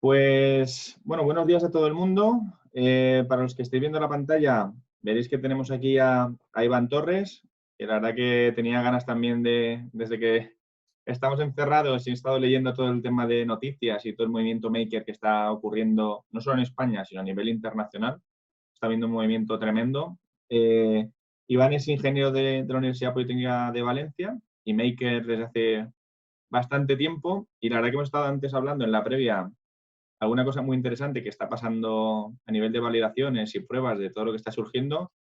Pues, bueno, buenos días a todo el mundo. Para los que estéis viendo la pantalla, veréis que tenemos aquí a Iván Torres, que la verdad que tenía ganas también desde que estamos encerrados y he estado leyendo todo el tema de noticias y todo el movimiento maker que está ocurriendo, no solo en España, sino a nivel internacional. Está habiendo un movimiento tremendo. Eh, Iván es ingeniero de la Universidad Politécnica de Valencia y maker desde hace bastante tiempo. Y la verdad que hemos estado antes hablando en la previa alguna cosa muy interesante que está pasando a nivel de validaciones y pruebas de todo lo que está surgiendo.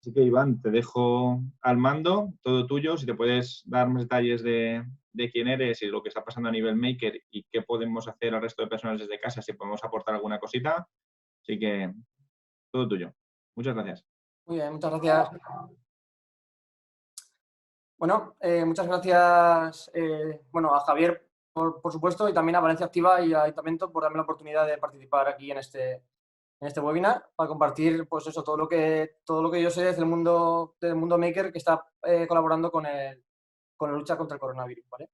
Así que, Iván, te dejo al mando, todo tuyo. Si te puedes dar más detalles de quién eres y lo que está pasando a nivel maker y qué podemos hacer al resto de personas desde casa, si podemos aportar alguna cosita. Así que, todo tuyo. Muchas gracias. Muy bien, muchas gracias. Bueno, muchas gracias a Javier, por supuesto, y también a Valencia Activa y a Ayuntamiento por darme la oportunidad de participar aquí en este webinar para compartir pues eso, todo lo que yo sé del mundo maker que está colaborando con la lucha contra el coronavirus, ¿vale?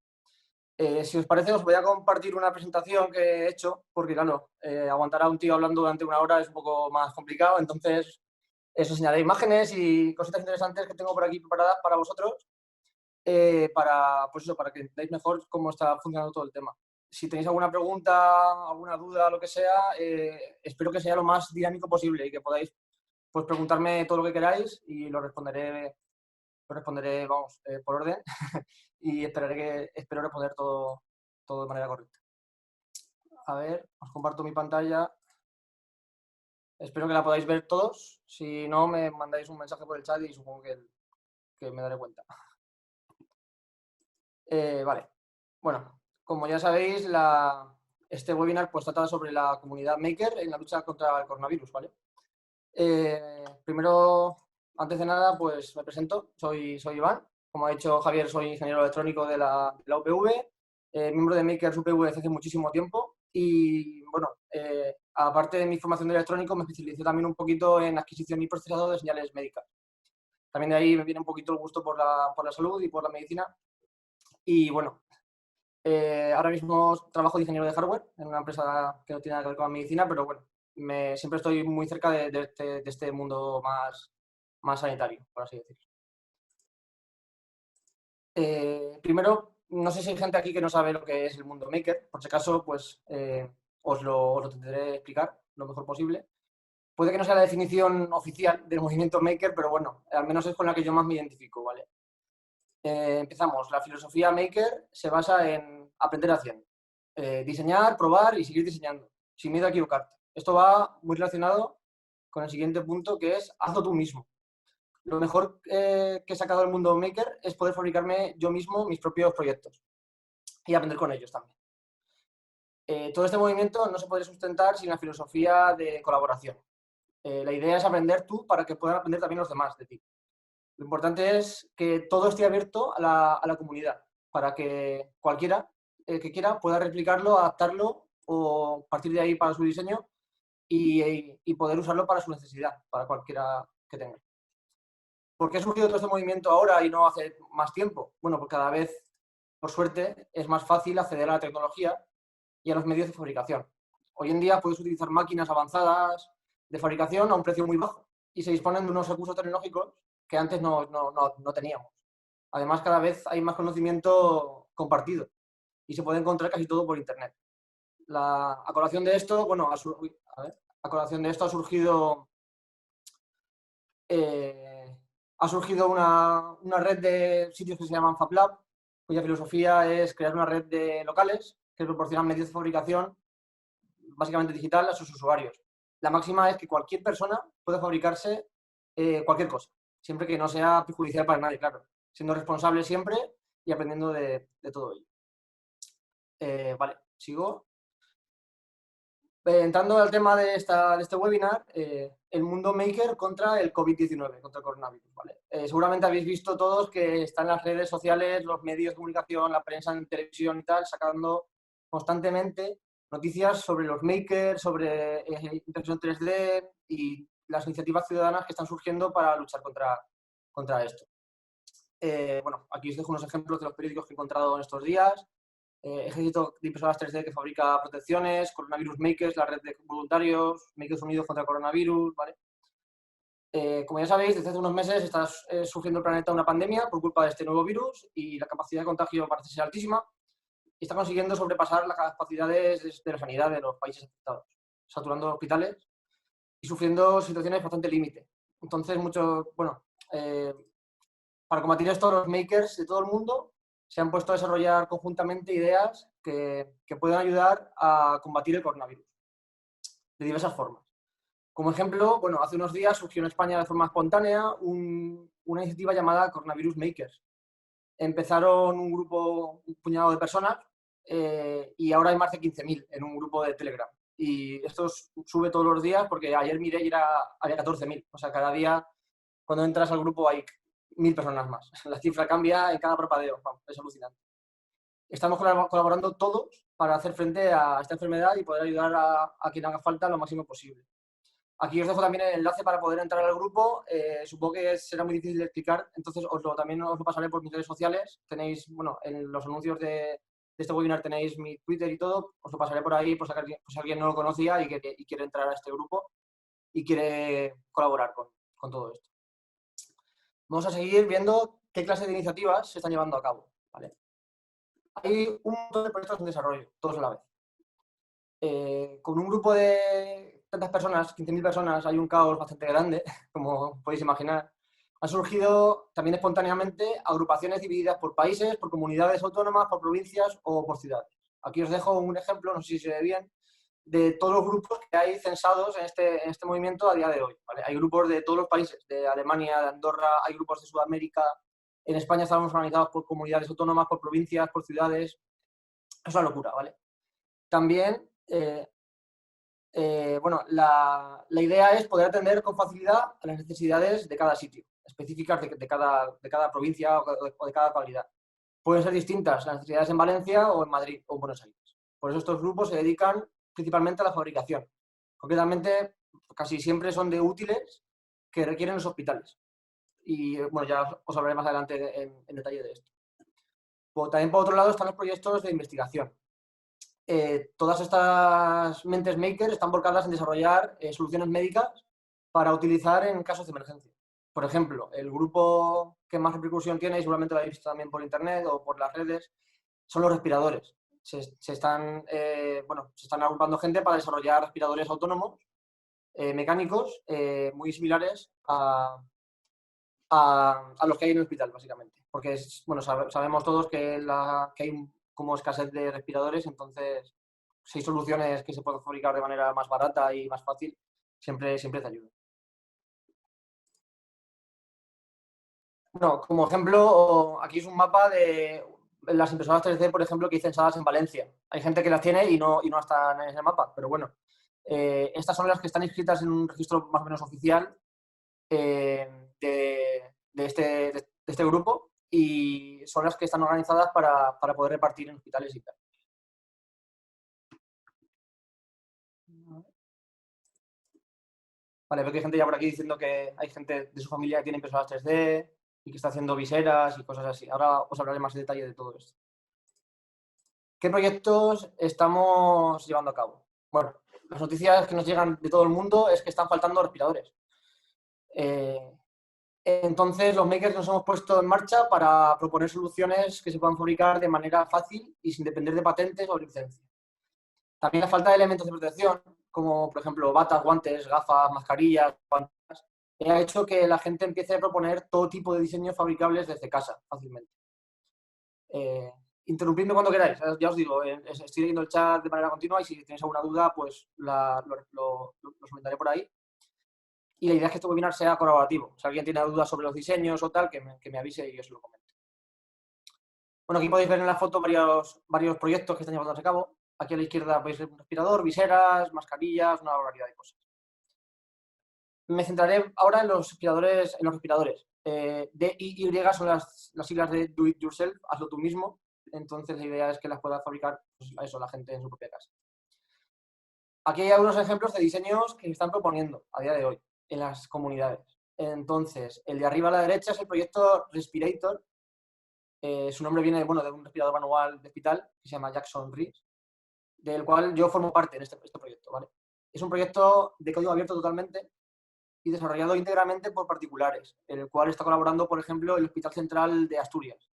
Si os parece, os voy a compartir una presentación que he hecho, porque claro, aguantar a un tío hablando durante una hora es un poco más complicado, entonces os enseñaré imágenes y cositas interesantes que tengo por aquí preparadas para vosotros, para que entendáis mejor cómo está funcionando todo el tema. Si tenéis alguna pregunta, alguna duda, lo que sea, espero que sea lo más dinámico posible y que podáis pues, preguntarme todo lo que queráis y lo responderé vamos, por orden y espero responder todo de manera correcta. A ver, os comparto mi pantalla. Espero que la podáis ver todos. Si no, me mandáis un mensaje por el chat y supongo que me daré cuenta. Vale. Bueno, como ya sabéis, este webinar pues trata sobre la comunidad maker en la lucha contra el coronavirus, ¿vale? Primero, antes de nada, pues me presento. Soy Iván. Como ha dicho Javier, soy ingeniero electrónico de la UPV, miembro de Makers UPV desde hace muchísimo tiempo y, bueno, aparte de mi formación de electrónico, me especialicé también un poquito en adquisición y procesado de señales médicas. También de ahí me viene un poquito el gusto por la salud y por la medicina. Y, bueno, ahora mismo trabajo de ingeniero de hardware en una empresa que no tiene nada que ver con la medicina, pero bueno, siempre estoy muy cerca de este mundo más sanitario, por así decirlo. Primero, no sé si hay gente aquí que no sabe lo que es el mundo maker. Por si acaso, pues os lo intentaré explicar lo mejor posible. Puede que no sea la definición oficial del movimiento maker, pero bueno, al menos es con la que yo más me identifico, ¿vale? Empezamos. La filosofía maker se basa en aprender haciendo. Diseñar, probar y seguir diseñando, sin miedo a equivocarte. Esto va muy relacionado con el siguiente punto, que es hazlo tú mismo. Lo mejor que he sacado del mundo maker es poder fabricarme yo mismo mis propios proyectos y aprender con ellos también. Todo este movimiento no se podría sustentar sin la filosofía de colaboración. La idea es aprender tú para que puedan aprender también los demás de ti. Lo importante es que todo esté abierto a la comunidad, para que cualquiera que quiera pueda replicarlo, adaptarlo o partir de ahí para su diseño y poder usarlo para su necesidad, para cualquiera que tenga. ¿Por qué ha surgido todo este movimiento ahora y no hace más tiempo? Bueno, porque cada vez, por suerte, es más fácil acceder a la tecnología y a los medios de fabricación. Hoy en día puedes utilizar máquinas avanzadas de fabricación a un precio muy bajo y se disponen de unos recursos tecnológicos que antes no teníamos. Además, cada vez hay más conocimiento compartido y se puede encontrar casi todo por Internet. A colación de esto, bueno, a colación de esto ha surgido una red de sitios que se llaman FabLab, cuya filosofía es crear una red de locales que proporcionan medios de fabricación básicamente digital a sus usuarios. La máxima es que cualquier persona puede fabricarse cualquier cosa, siempre que no sea perjudicial para nadie, claro, siendo responsable siempre y aprendiendo de todo ello. Vale, sigo. Entrando al tema de este webinar, el mundo maker contra el COVID-19, contra el coronavirus. ¿Vale? Seguramente habéis visto todos que están las redes sociales, los medios de comunicación, la prensa en televisión y tal, sacando constantemente noticias sobre los makers, sobre impresión 3D y las iniciativas ciudadanas que están surgiendo para luchar contra esto. Bueno, aquí os dejo unos ejemplos de los periódicos que he encontrado en estos días. Ejército de Impresoras 3D que fabrica protecciones, Coronavirus Makers, la red de voluntarios, Makers Unidos contra el coronavirus, ¿vale? Como ya sabéis, desde hace unos meses está sufriendo el planeta una pandemia por culpa de este nuevo virus y la capacidad de contagio parece ser altísima y está consiguiendo sobrepasar las capacidades de la sanidad de los países afectados, saturando hospitales y sufriendo situaciones bastante límite. Entonces, para combatir esto, los makers de todo el mundo se han puesto a desarrollar conjuntamente ideas que puedan ayudar a combatir el coronavirus de diversas formas. Como ejemplo, hace unos días surgió en España de forma espontánea una iniciativa llamada Coronavirus Makers. Empezaron un puñado de personas y ahora hay más de 15.000 en un grupo de Telegram. Y esto sube todos los días porque ayer miré y había 14.000. O sea, cada día cuando entras al grupo hay 1.000 personas más. La cifra cambia en cada parpadeo. Es alucinante. Estamos colaborando todos para hacer frente a esta enfermedad y poder ayudar a quien haga falta lo máximo posible. Aquí os dejo también el enlace para poder entrar al grupo. Supongo que será muy difícil de explicar, entonces también os lo pasaré por mis redes sociales. Tenéis, en los anuncios de este webinar tenéis mi Twitter y todo. Os lo pasaré por ahí por si alguien no lo conocía y quiere entrar a este grupo y quiere colaborar con todo esto. Vamos a seguir viendo qué clase de iniciativas se están llevando a cabo, ¿vale? Hay un montón de proyectos en desarrollo, todos a la vez. Con un grupo de tantas personas, 15.000 personas, hay un caos bastante grande, como podéis imaginar. Han surgido también espontáneamente agrupaciones divididas por países, por comunidades autónomas, por provincias o por ciudades. Aquí os dejo un ejemplo, no sé si se ve bien, de todos los grupos que hay censados en este movimiento a día de hoy, ¿vale? Hay grupos de todos los países, de Alemania, de Andorra, hay grupos de Sudamérica. En España estamos organizados por comunidades autónomas, por provincias, por ciudades. Es una locura, ¿vale? También, la idea es poder atender con facilidad a las necesidades de cada sitio, específicas de cada provincia o de cada localidad. Pueden ser distintas las necesidades en Valencia o en Madrid o en Buenos Aires. Por eso estos grupos se dedican principalmente a la fabricación. Concretamente, casi siempre son de útiles que requieren los hospitales. Y ya os hablaré más adelante en detalle de esto. También, por otro lado, están los proyectos de investigación. Todas estas mentes makers están volcadas en desarrollar soluciones médicas para utilizar en casos de emergencia. Por ejemplo, el grupo que más repercusión tiene, y seguramente lo habéis visto también por internet o por las redes, son los respiradores. Se están agrupando gente para desarrollar respiradores autónomos, mecánicos, muy similares a los que hay en el hospital, básicamente. Porque sabemos todos que hay como escasez de respiradores, entonces si hay soluciones que se pueden fabricar de manera más barata y más fácil, siempre te ayuda. Como ejemplo, aquí es un mapa de las impresoras 3D, por ejemplo, que hay censadas en Valencia. Hay gente que las tiene y no están en ese mapa, pero bueno. Estas son las que están inscritas en un registro más o menos oficial de este grupo y son las que están organizadas para poder repartir en hospitales y tal. Vale, veo que hay gente ya por aquí diciendo que hay gente de su familia que tiene impresoras 3D y que está haciendo viseras y cosas así. Ahora os hablaré más en detalle de todo esto. ¿Qué proyectos estamos llevando a cabo? Bueno, las noticias que nos llegan de todo el mundo es que están faltando respiradores. Entonces, los makers nos hemos puesto en marcha para proponer soluciones que se puedan fabricar de manera fácil y sin depender de patentes o licencias. También la falta de elementos de protección, como por ejemplo batas, guantes, gafas, mascarillas, ha hecho que la gente empiece a proponer todo tipo de diseños fabricables desde casa, fácilmente. Interrumpidme cuando queráis, ya os digo, estoy leyendo el chat de manera continua y si tenéis alguna duda, pues lo comentaré por ahí. Y la idea es que este webinar sea colaborativo. Si alguien tiene dudas sobre los diseños o tal, que me avise y yo se lo comento. Bueno, aquí podéis ver en la foto varios proyectos que están llevándose a cabo. Aquí a la izquierda podéis ver un respirador, viseras, mascarillas, una variedad de cosas. Me centraré ahora en los respiradores. DIY son las siglas de Do It Yourself, hazlo tú mismo. Entonces la idea es que las pueda fabricar la gente en su propia casa. Aquí hay algunos ejemplos de diseños que se están proponiendo a día de hoy en las comunidades. Entonces, el de arriba a la derecha es el proyecto Respirator, Su nombre viene bueno, de un respirador manual de hospital que se llama Jackson Reese, del cual yo formo parte en este proyecto. ¿Vale? Es un proyecto de código abierto totalmente y desarrollado íntegramente por particulares, en el cual está colaborando, por ejemplo, el Hospital Central de Asturias.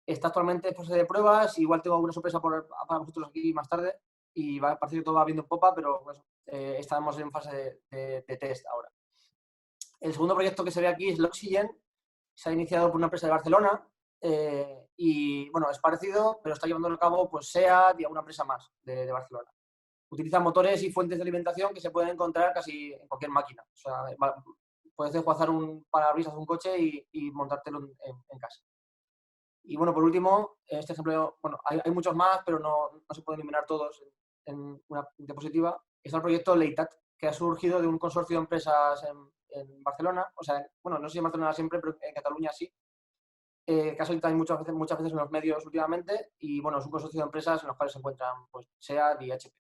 Está actualmente en fase de pruebas, igual tengo alguna sorpresa para vosotros aquí más tarde, y parece que todo va viendo en popa, pero pues, estamos en fase de test ahora. El segundo proyecto que se ve aquí es el Oxygen, se ha iniciado por una empresa de Barcelona, y bueno, es parecido, pero está llevando a cabo pues SEAT y alguna empresa más de Barcelona. Utiliza motores y fuentes de alimentación que se pueden encontrar casi en cualquier máquina. O sea, puedes desguazar un parabrisas de un coche y montártelo en casa. Y bueno, por último, este ejemplo, bueno, hay muchos más, pero no se pueden eliminar todos en una diapositiva. Está el proyecto Leitat, que ha surgido de un consorcio de empresas en Barcelona, o sea, bueno, no sé si en Barcelona siempre, pero en Cataluña sí, que ha salido también muchas veces en los medios últimamente, y bueno, es un consorcio de empresas en los cuales se encuentran pues, SEAT y HP.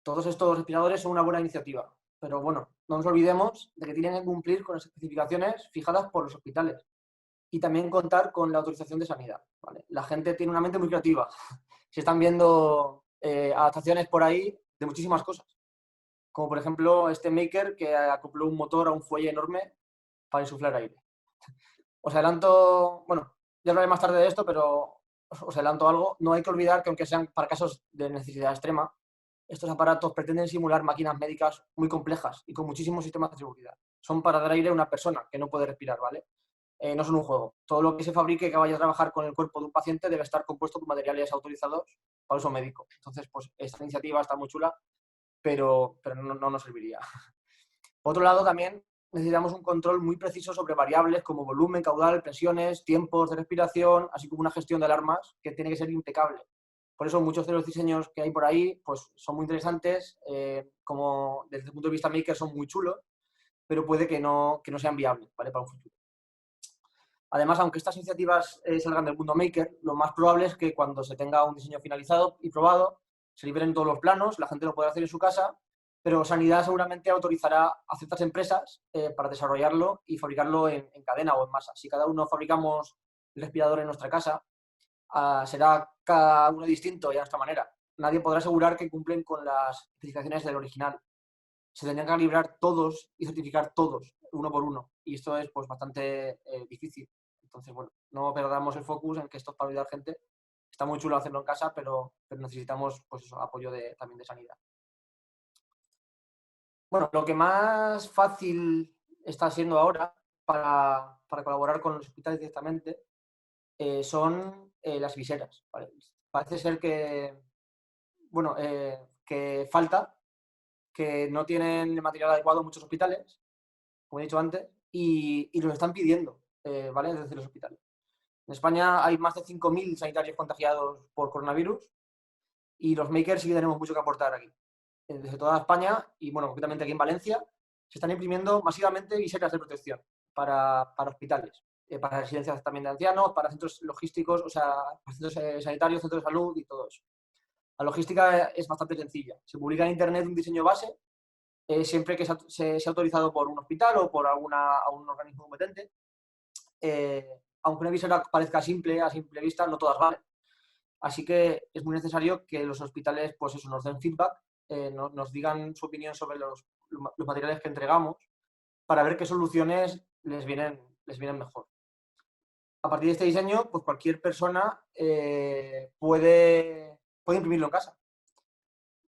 Todos estos respiradores son una buena iniciativa, pero bueno, no nos olvidemos de que tienen que cumplir con las especificaciones fijadas por los hospitales y también contar con la autorización de sanidad. ¿Vale? La gente tiene una mente muy creativa. Se están viendo adaptaciones por ahí de muchísimas cosas, como por ejemplo este maker que acopló un motor a un fuelle enorme para insuflar aire. Os adelanto, bueno, ya hablaré más tarde de esto, pero os adelanto algo. No hay que olvidar que aunque sean para casos de necesidad extrema, estos aparatos pretenden simular máquinas médicas muy complejas y con muchísimos sistemas de seguridad. Son para dar aire a una persona que no puede respirar, ¿vale? No son un juego. Todo lo que se fabrique que vaya a trabajar con el cuerpo de un paciente debe estar compuesto por materiales autorizados para uso médico. Entonces, pues esta iniciativa está muy chula, pero no nos serviría. Por otro lado, también necesitamos un control muy preciso sobre variables como volumen, caudal, presiones, tiempos de respiración, así como una gestión de alarmas que tiene que ser impecable. Por eso muchos de los diseños que hay por ahí pues, son muy interesantes, como desde el punto de vista maker son muy chulos, pero puede que no sean viables, ¿vale? Para un futuro. Además, aunque estas iniciativas salgan del mundo maker, lo más probable es que cuando se tenga un diseño finalizado y probado, se liberen todos los planos, la gente lo podrá hacer en su casa, pero Sanidad seguramente autorizará a ciertas empresas para desarrollarlo y fabricarlo en cadena o en masa. Si cada uno fabricamos el respirador en nuestra casa, será cada uno distinto y a nuestra manera. Nadie podrá asegurar que cumplen con las especificaciones del original. Se tendrían que calibrar todos y certificar todos, uno por uno. Y esto es pues, bastante difícil. Entonces, bueno, no perdamos el focus en que esto es para ayudar gente. Está muy chulo hacerlo en casa, pero necesitamos pues eso, apoyo también de sanidad. Bueno, lo que más fácil está siendo ahora para colaborar con los hospitales directamente son las viseras. ¿Vale? Parece ser que, bueno, que falta, que no tienen el material adecuado en muchos hospitales, como he dicho antes, y los están pidiendo, ¿vale? Desde los hospitales. En España hay más de 5.000 sanitarios contagiados por coronavirus y los makers sí que tenemos mucho que aportar aquí. Desde toda España y, bueno, concretamente aquí en Valencia, se están imprimiendo masivamente viseras de protección para hospitales, para residencias también de ancianos, para centros logísticos, o sea, para centros sanitarios, centros de salud y todo eso. La logística es bastante sencilla. Se publica en Internet un diseño base, siempre que sea autorizado por un hospital o por algún organismo competente. Aunque una visera parezca simple a simple vista, no todas valen. Así que es muy necesario que los hospitales pues eso, nos den feedback, nos digan su opinión sobre los materiales que entregamos para ver qué soluciones les vienen mejor. A partir de este diseño, pues cualquier persona puede imprimirlo en casa.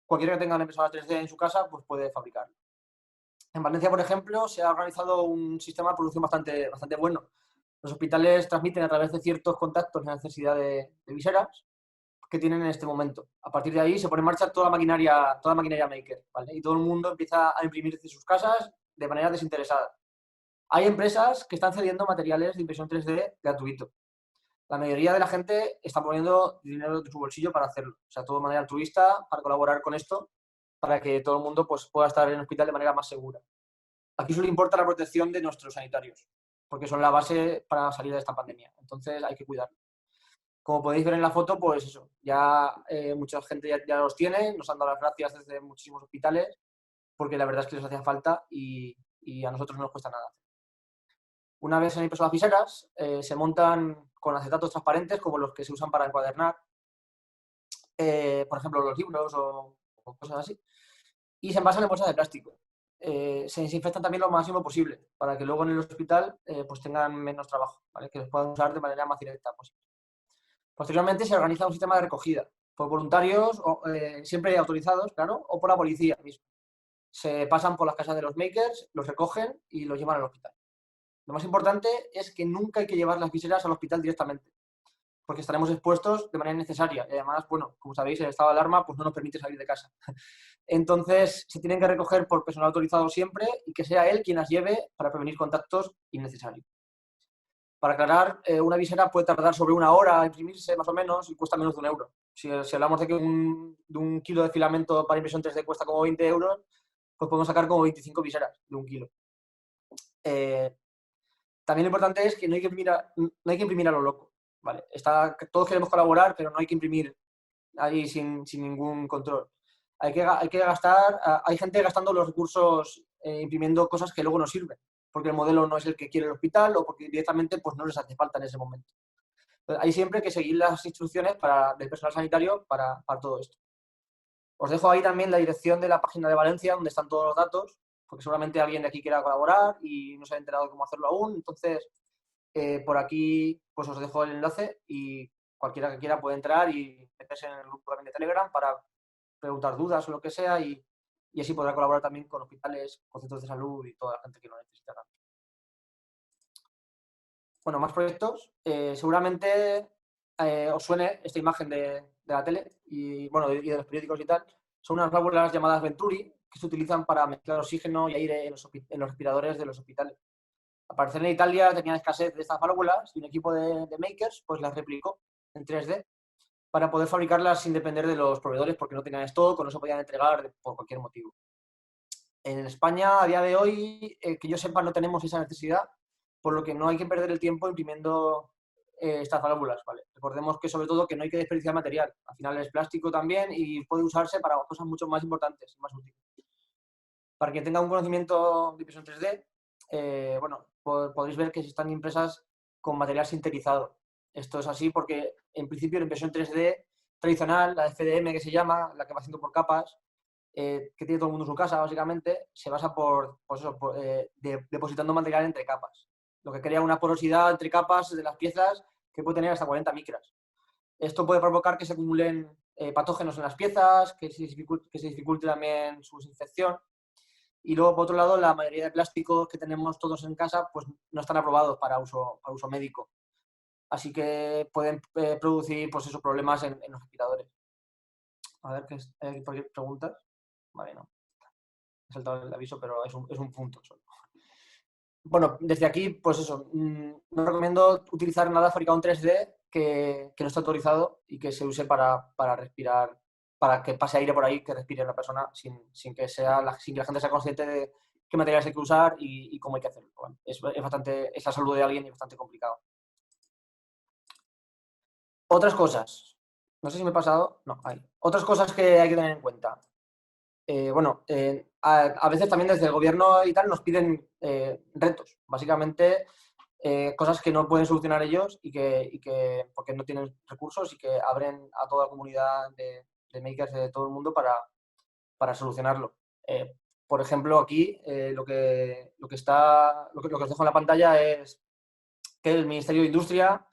Cualquiera que tenga una impresora 3D en su casa, pues puede fabricarlo. En Valencia, por ejemplo, se ha organizado un sistema de producción bastante bueno. Los hospitales transmiten a través de ciertos contactos la necesidad de viseras que tienen en este momento. A partir de ahí se pone en marcha toda maquinaria maker, ¿vale? Y todo el mundo empieza a imprimir desde sus casas de manera desinteresada. Hay empresas que están cediendo materiales de impresión 3D gratuito. La mayoría de la gente está poniendo dinero de su bolsillo para hacerlo. O sea, todo de manera altruista, para colaborar con esto, para que todo el mundo pues, pueda estar en el hospital de manera más segura. Aquí solo importa la protección de nuestros sanitarios, porque son la base para salir de esta pandemia. Entonces hay que cuidarlo. Como podéis ver en la foto, pues eso, ya mucha gente ya los tiene, nos han dado las gracias desde muchísimos hospitales, porque la verdad es que les hacía falta y a nosotros no nos cuesta nada. Una vez se han impreso las viseras, se montan con acetatos transparentes como los que se usan para encuadernar, por ejemplo, los libros o cosas así, y se envasan en bolsas de plástico. Se desinfectan también lo máximo posible para que luego en el hospital pues tengan menos trabajo, ¿vale? Que los puedan usar de manera más directa posible. Posteriormente se organiza un sistema de recogida por voluntarios, siempre autorizados, claro, o por la policía mismo. Se pasan por las casas de los makers, los recogen y los llevan al hospital. Lo más importante es que nunca hay que llevar las viseras al hospital directamente, porque estaremos expuestos de manera innecesaria. Y además, bueno, como sabéis, el estado de alarma pues no nos permite salir de casa. Entonces, se tienen que recoger por personal autorizado siempre y que sea él quien las lleve para prevenir contactos innecesarios. Para aclarar, una visera puede tardar sobre 1 hora a imprimirse, más o menos, y cuesta menos de 1 euro. Si hablamos de que un kilo de filamento para impresión 3D cuesta como 20 euros, pues podemos sacar como 25 viseras de 1 kilo. También lo importante es que no hay que imprimir a lo loco. ¿Vale? Todos queremos colaborar, pero no hay que imprimir ahí sin ningún control. Hay que gastar, hay gente gastando los recursos imprimiendo cosas que luego no sirven, porque el modelo no es el que quiere el hospital o porque directamente pues, no les hace falta en ese momento. Entonces, hay siempre que seguir las instrucciones del personal sanitario para todo esto. Os dejo ahí también la dirección de la página de Valencia, donde están todos los datos, porque seguramente alguien de aquí quiera colaborar y no se ha enterado de cómo hacerlo aún. Entonces, por aquí pues os dejo el enlace y cualquiera que quiera puede entrar y meterse en el grupo también de Telegram para preguntar dudas o lo que sea y así podrá colaborar también con hospitales, con centros de salud y toda la gente que lo necesita. Bueno, más proyectos. Seguramente os suene esta imagen de la tele y, bueno, y de los periódicos y tal. Son unas válvulas llamadas Venturi que se utilizan para mezclar oxígeno y aire en los respiradores de los hospitales. Al parecer en Italia tenían escasez de estas válvulas y un equipo de makers pues las replicó en 3D para poder fabricarlas sin depender de los proveedores porque no tenían stock o no se podían entregar por cualquier motivo. En España, a día de hoy, que yo sepa, no tenemos esa necesidad, por lo que no hay que perder el tiempo imprimiendo estas válvulas, ¿vale? Recordemos que, sobre todo, que no hay que desperdiciar material. Al final es plástico también y puede usarse para cosas mucho más importantes y más útiles. Para quien tenga un conocimiento de impresión 3D, bueno, podréis ver que están impresas con material sintetizado. Esto es así porque, en principio, la impresión 3D tradicional, la FDM que se llama, la que va haciendo por capas, que tiene todo el mundo en su casa, básicamente, se basa depositando material entre capas, lo que crea una porosidad entre capas de las piezas que puede tener hasta 40 micras. Esto puede provocar que se acumulen patógenos en las piezas, que se dificulte también su desinfección. Y luego, por otro lado, la mayoría de plásticos que tenemos todos en casa pues, no están aprobados para uso médico. Así que pueden producir pues, esos problemas en los respiradores. A ver, ¿hay preguntas? Vale, no. He saltado el aviso, pero es un punto solo. Bueno, desde aquí, pues eso, no recomiendo utilizar nada fabricado en 3D que no esté autorizado y que se use para respirar, para que pase aire por ahí, que respire la persona sin que la gente sea consciente de qué materiales hay que usar y cómo hay que hacerlo. Bueno, es la salud de alguien y es bastante complicado. Otras cosas. No sé si me he pasado. No, ahí. Otras cosas que hay que tener en cuenta. Bueno, a veces también desde el gobierno y tal nos piden retos. Básicamente, cosas que no pueden solucionar ellos y que porque no tienen recursos y que abren a toda la comunidad de makers de todo el mundo para solucionarlo. Por ejemplo, aquí lo que os dejo en la pantalla es que el Ministerio de Industria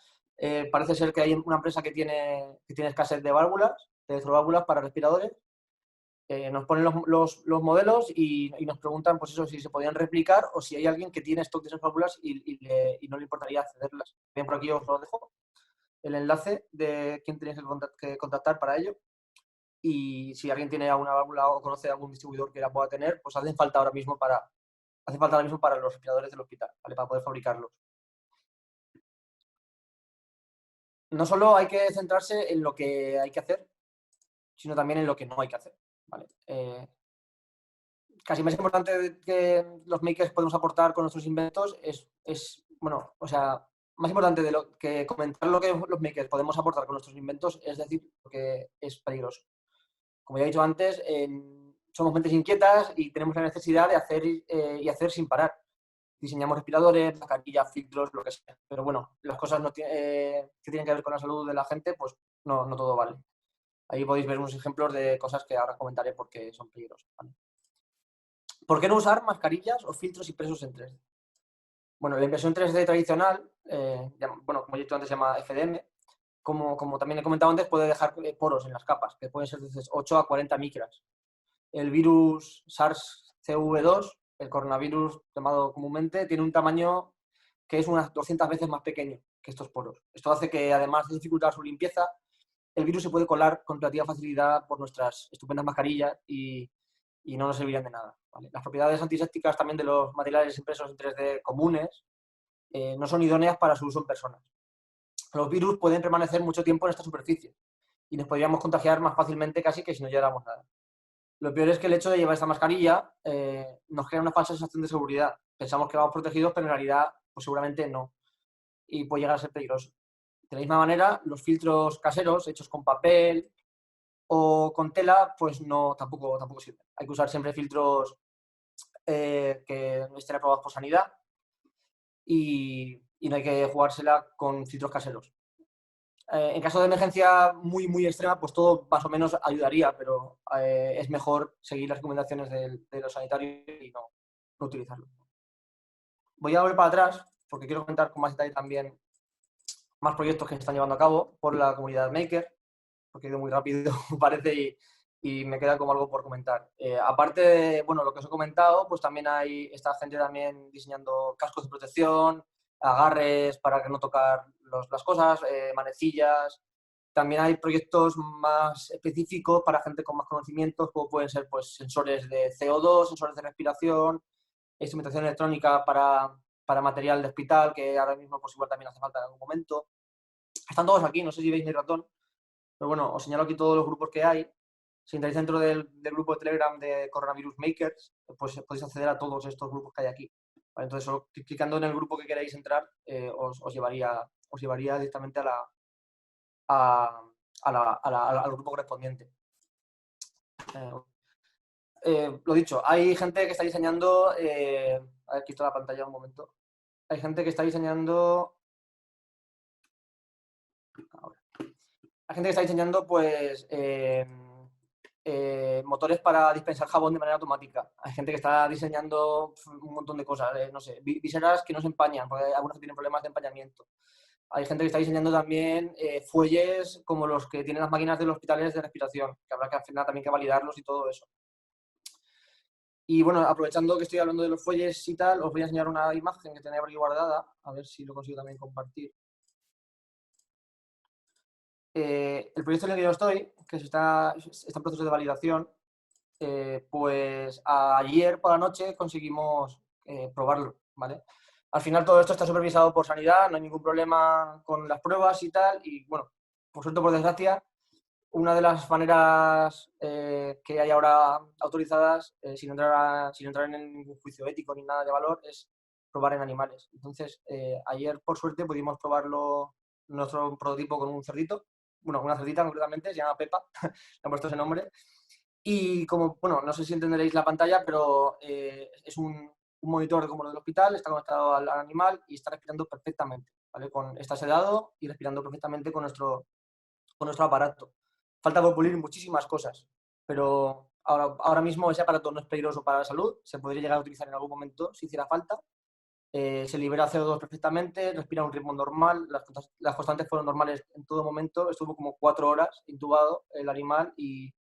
parece ser que hay una empresa que tiene escasez de válvulas, de electroválvulas para respiradores. Nos ponen los modelos y nos preguntan pues eso, si se podían replicar o si hay alguien que tiene stock de esas válvulas y no le importaría cederlas. Bien, por aquí os lo dejo, el enlace de quién tenéis que contactar para ello. Y si alguien tiene alguna válvula o conoce algún distribuidor que la pueda tener, pues hace falta ahora mismo para los respiradores del hospital, ¿vale? Para poder fabricarlos. No solo hay que centrarse en lo que hay que hacer, sino también en lo que no hay que hacer, ¿vale? Casi más importante que los makers podemos aportar con nuestros inventos bueno, o sea, más importante de lo que comentar lo que los makers podemos aportar con nuestros inventos es decir que es peligroso. Como ya he dicho antes, somos mentes inquietas y tenemos la necesidad de hacer y hacer sin parar. diseñamos respiradores, mascarillas, filtros, lo que sea. Pero bueno, las cosas que tienen que ver con la salud de la gente, pues no todo vale. Ahí podéis ver unos ejemplos de cosas que ahora comentaré porque son peligrosas, ¿vale? ¿Por qué no usar mascarillas o filtros impresos en 3D? Bueno, la impresión 3D tradicional, bueno, como he dicho antes, se llama FDM. Como también he comentado antes, puede dejar poros en las capas, que pueden ser desde 8 a 40 micras. El virus SARS-CoV-2, el coronavirus llamado comúnmente, tiene un tamaño que es unas 200 veces más pequeño que estos poros. Esto hace que, además de dificultar su limpieza, el virus se puede colar con relativa facilidad por nuestras estupendas mascarillas y no nos servirían de nada, ¿vale? Las propiedades antisépticas también de los materiales impresos en 3D comunes no son idóneas para su uso en personas. Los virus pueden permanecer mucho tiempo en esta superficie y nos podríamos contagiar más fácilmente casi que si no lleváramos nada. Lo peor es que el hecho de llevar esta mascarilla nos crea una falsa sensación de seguridad. Pensamos que vamos protegidos, pero en realidad pues seguramente no. Y puede llegar a ser peligroso. De la misma manera, los filtros caseros hechos con papel o con tela, pues no, tampoco sirven. Hay que usar siempre filtros que estén aprobados por sanidad y no hay que jugársela con filtros caseros. En caso de emergencia muy extrema, pues todo más o menos ayudaría, pero es mejor seguir las recomendaciones de los sanitarios y no utilizarlo. Voy a volver para atrás porque quiero comentar con más detalle también más proyectos que se están llevando a cabo por la comunidad Maker, porque he ido muy rápido, parece, y me queda como algo por comentar. Aparte de, bueno, lo que os he comentado, pues también está gente también diseñando cascos de protección, agarres para que no tocar las cosas, manecillas. También hay proyectos más específicos para gente con más conocimientos, como pueden ser pues, sensores de CO2, sensores de respiración, instrumentación electrónica para material de hospital, que ahora mismo pues, igual también hace falta en algún momento. Están todos aquí, no sé si veis mi ratón, pero bueno, os señalo aquí todos los grupos que hay. Si entráis dentro del grupo de Telegram de Coronavirus Makers, pues podéis acceder a todos estos grupos que hay aquí. ¿Vale? Entonces, solo clicando en el grupo que queráis entrar, os llevaría directamente al grupo correspondiente. Lo dicho, hay gente que está diseñando... a ver, quito la pantalla un momento. Hay gente que está diseñando... Ahora. Hay gente que está diseñando, pues... motores para dispensar jabón de manera automática. Hay gente que está diseñando un montón de cosas, no sé, viseras que no se empañan, porque hay algunos que tienen problemas de empañamiento. Hay gente que está diseñando también fuelles como los que tienen las máquinas de los hospitales de respiración, que habrá que al final también que validarlos y todo eso. Y bueno, aprovechando que estoy hablando de los fuelles y tal, os voy a enseñar una imagen que tenía por aquí guardada, a ver si lo consigo también compartir. El proyecto en el que yo estoy, que está en proceso de validación, pues ayer por la noche conseguimos probarlo, ¿vale? Al final todo esto está supervisado por sanidad, no hay ningún problema con las pruebas y tal, y bueno, por suerte o por desgracia, una de las maneras que hay ahora autorizadas, sin entrar en ningún juicio ético ni nada de valor, es probar en animales. Entonces, ayer por suerte pudimos probarlo, nuestro prototipo con un cerdito, bueno, una cerdita concretamente, se llama Pepa, le han puesto ese nombre. Y como, bueno, no sé si entenderéis la pantalla, pero es un monitor como lo del hospital, está conectado al animal y está respirando perfectamente, ¿vale? Está sedado y respirando perfectamente con nuestro aparato. Falta por pulir muchísimas cosas, pero ahora mismo ese aparato no es peligroso para la salud, se podría llegar a utilizar en algún momento si hiciera falta. Se libera CO2 perfectamente, respira a un ritmo normal, las constantes fueron normales en todo momento, estuvo como 4 horas intubado el animal y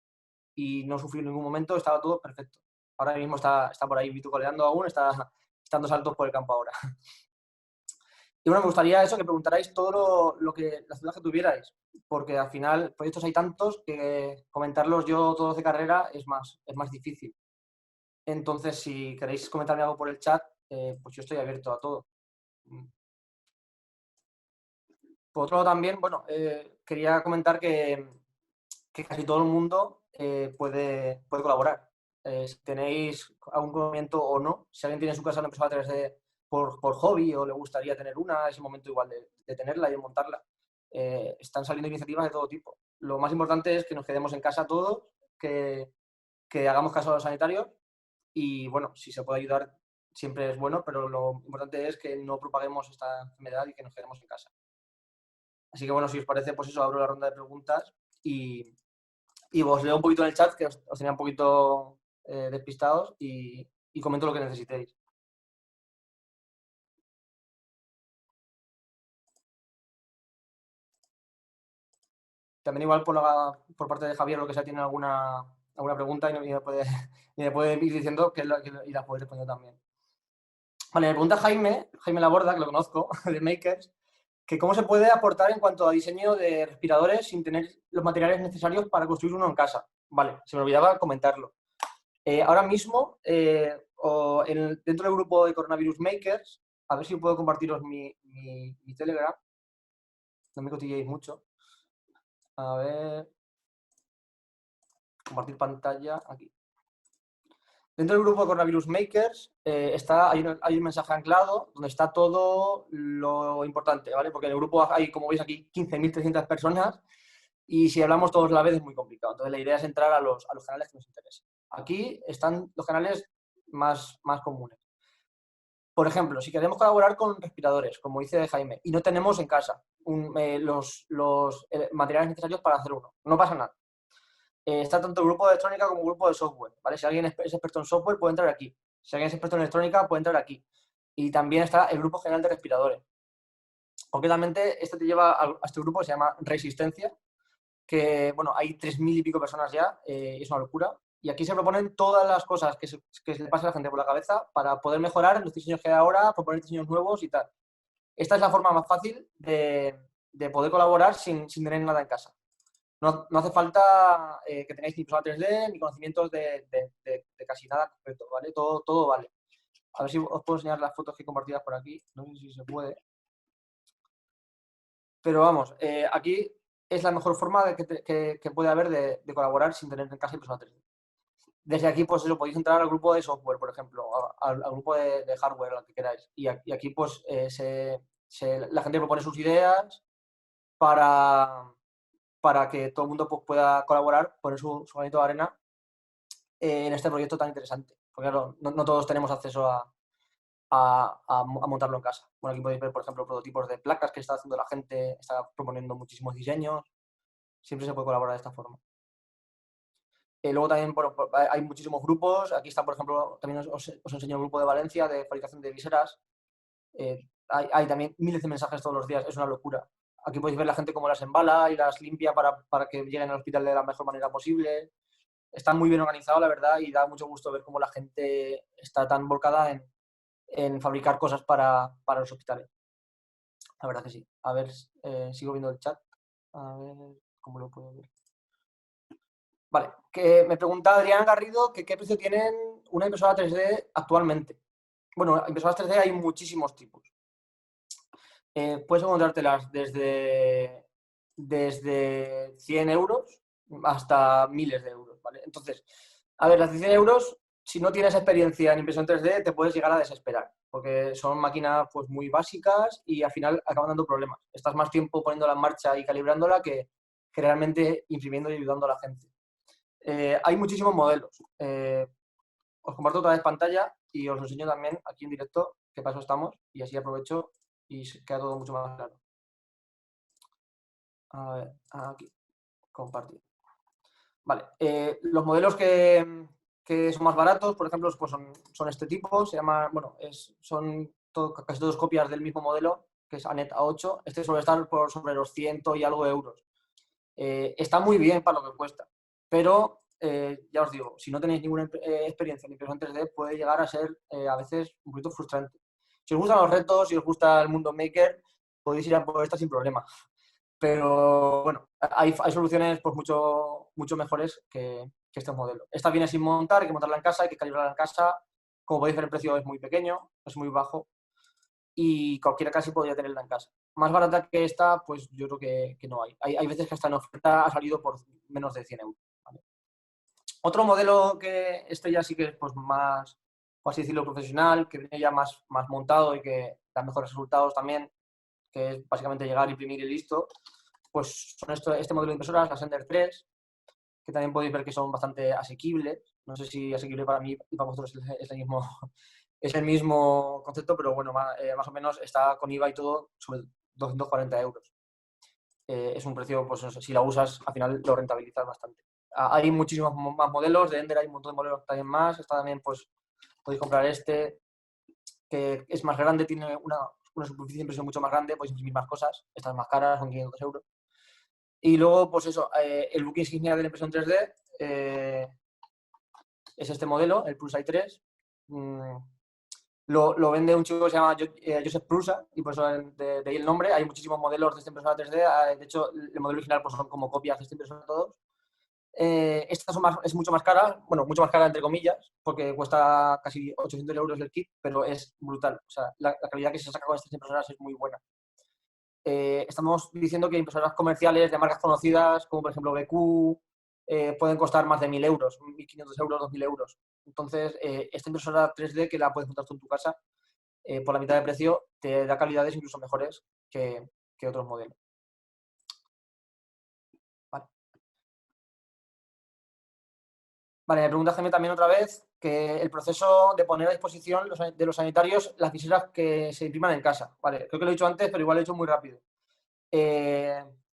no sufrió en ningún momento, estaba todo perfecto. Ahora mismo está por ahí vitucoleando aún, está dando saltos por el campo ahora. Y bueno, me gustaría eso, que preguntarais todo las dudas que tuvierais, porque al final proyectos hay tantos que comentarlos yo todos de carrera es más difícil. Entonces, si queréis comentarme algo por el chat, pues yo estoy abierto a todo. Por otro lado también, bueno, quería comentar que casi todo el mundo puede colaborar. Si tenéis algún conocimiento o no, si alguien tiene en su casa una impresora 3D por hobby o le gustaría tener una, es el momento igual de tenerla y de montarla. Están saliendo iniciativas de todo tipo. Lo más importante es que nos quedemos en casa todos, que hagamos caso a los sanitarios y, bueno, si se puede ayudar, siempre es bueno, pero lo importante es que no propaguemos esta enfermedad y que nos quedemos en casa. Así que bueno, si os parece, pues eso, abro la ronda de preguntas y os leo un poquito en el chat, que os tenía un poquito despistados, y comento lo que necesitéis. También igual por parte de Javier, lo que sea, tiene alguna pregunta y me puede ir diciendo y la puedo responder también. Vale, me pregunta Jaime Laborda, que lo conozco, de Makers, que cómo se puede aportar en cuanto a diseño de respiradores sin tener los materiales necesarios para construir uno en casa. Vale, se me olvidaba comentarlo. Ahora mismo, dentro del grupo de Coronavirus Makers, a ver si puedo compartiros mi Telegram. No me cotilleéis mucho. A ver. Compartir pantalla aquí. Dentro del grupo de Coronavirus Makers hay un mensaje anclado donde está todo lo importante, ¿vale? Porque en el grupo hay, como veis aquí, 15.300 personas y si hablamos todos a la vez es muy complicado. Entonces la idea es entrar a los canales que nos interesen. Aquí están los canales más comunes. Por ejemplo, si queremos colaborar con respiradores, como dice Jaime, y no tenemos en casa los materiales necesarios para hacer uno, no pasa nada. Está tanto el grupo de electrónica como el grupo de software, ¿vale? Si alguien es experto en software, puede entrar aquí. Si alguien es experto en electrónica, puede entrar aquí. Y también está el grupo general de respiradores. Concretamente, este te lleva a este grupo que se llama Resistencia, que, bueno, hay 3.000 y pico personas ya, es una locura. Y aquí se proponen todas las cosas que se le pasa a la gente por la cabeza para poder mejorar los diseños que hay ahora, proponer diseños nuevos y tal. Esta es la forma más fácil de poder colaborar sin tener nada en casa. No hace falta que tengáis ni impresora 3D ni conocimientos de casi nada concreto, ¿vale? Todo vale. A ver si os puedo enseñar las fotos que he compartidas por aquí. No sé si se puede. Pero vamos, aquí es la mejor forma que puede haber de colaborar sin tener en casa impresora 3D. Desde aquí, pues eso, podéis entrar al grupo de software, por ejemplo, al grupo de hardware, al que queráis. Y aquí, pues, la gente propone sus ideas para que todo el mundo pues, pueda colaborar, poner su granito de arena en este proyecto tan interesante. Porque claro, no todos tenemos acceso a montarlo en casa. Bueno, aquí podéis ver, por ejemplo, prototipos de placas que está haciendo la gente, está proponiendo muchísimos diseños. Siempre se puede colaborar de esta forma. Luego también bueno, hay muchísimos grupos. Aquí está, por ejemplo, también os enseño el grupo de Valencia de fabricación de viseras. Hay también miles de mensajes todos los días, es una locura. Aquí podéis ver la gente cómo las embala y las limpia para que lleguen al hospital de la mejor manera posible. Está muy bien organizado, la verdad, y da mucho gusto ver cómo la gente está tan volcada en fabricar cosas para los hospitales. La verdad que sí. A ver, sigo viendo el chat. A ver cómo lo puedo ver. Vale, que me pregunta Adrián Garrido que qué precio tienen una impresora 3D actualmente. Bueno, impresoras 3D hay muchísimos tipos. Puedes encontrártelas desde 100 euros hasta miles de euros, ¿vale? Entonces, a ver, las de 100 euros, si no tienes experiencia en impresión 3D, te puedes llegar a desesperar, porque son máquinas pues, muy básicas y al final acaban dando problemas. Estás más tiempo poniéndola en marcha y calibrándola que realmente imprimiendo y ayudando a la gente. Hay muchísimos modelos. Os comparto otra vez pantalla y os lo enseño también aquí en directo qué paso estamos y así aprovecho y queda todo mucho más claro. A ver, aquí, compartir. Vale, los modelos que son más baratos, por ejemplo, pues son este tipo, se llama, bueno, son casi todas copias del mismo modelo, que es ANET A8. Este suele estar por sobre los 100 y algo euros. Está muy bien para lo que cuesta, pero ya os digo, si no tenéis ninguna experiencia en impresión 3D, puede llegar a ser a veces un poquito frustrante. Si os gustan los retos, si os gusta el mundo maker, podéis ir a por esta sin problema. Pero bueno, hay soluciones pues mucho mejores que este modelo. Esta viene sin montar, hay que montarla en casa, hay que calibrarla en casa. Como podéis ver, el precio es muy pequeño, es muy bajo y cualquiera casi podría tenerla en casa. Más barata que esta, pues yo creo que no hay. Hay veces que hasta en oferta ha salido por menos de 100 euros. ¿Vale? Otro modelo que este ya sí que es pues, más, por así decirlo, profesional, que viene ya más montado y que da mejores resultados también, que es básicamente llegar, imprimir y listo, pues son este modelo de impresoras, las Ender 3, que también podéis ver que son bastante asequibles. No sé si asequible para mí y para vosotros es el mismo, Es el mismo concepto, pero bueno, más o menos está con IVA y todo sobre 240 euros. Es un precio, pues si la usas, al final lo rentabilizas bastante. Hay muchísimos más modelos, de Ender hay un montón de modelos también más. Está también, pues, podéis comprar este, que es más grande, tiene una superficie de impresión mucho más grande, podéis imprimir más cosas. Estas más caras, son 500 euros. Y luego, pues eso, el buque insignia de la impresión 3D es este modelo, el Prusa i3. Lo vende un chico que se llama Josep Prusa, y por eso de ahí el nombre. Hay muchísimos modelos de esta impresora 3D. De hecho, el modelo original pues, son como copias de esta impresora todos. Esta es mucho más cara, bueno, mucho más cara entre comillas, porque cuesta casi 800 euros el kit, pero es brutal. O sea, la calidad que se saca con estas impresoras es muy buena. Estamos diciendo que impresoras comerciales de marcas conocidas, como por ejemplo BQ, pueden costar más de 1.000 euros, 1.500 euros, 2.000 euros. Entonces, esta impresora 3D que la puedes montar tú en tu casa, por la mitad de precio, te da calidades incluso mejores que otros modelos. Vale, me pregunta Jaime también otra vez que el proceso de poner a disposición de los sanitarios las viseras que se impriman en casa. Vale, creo que lo he dicho antes, pero igual lo he hecho muy rápido.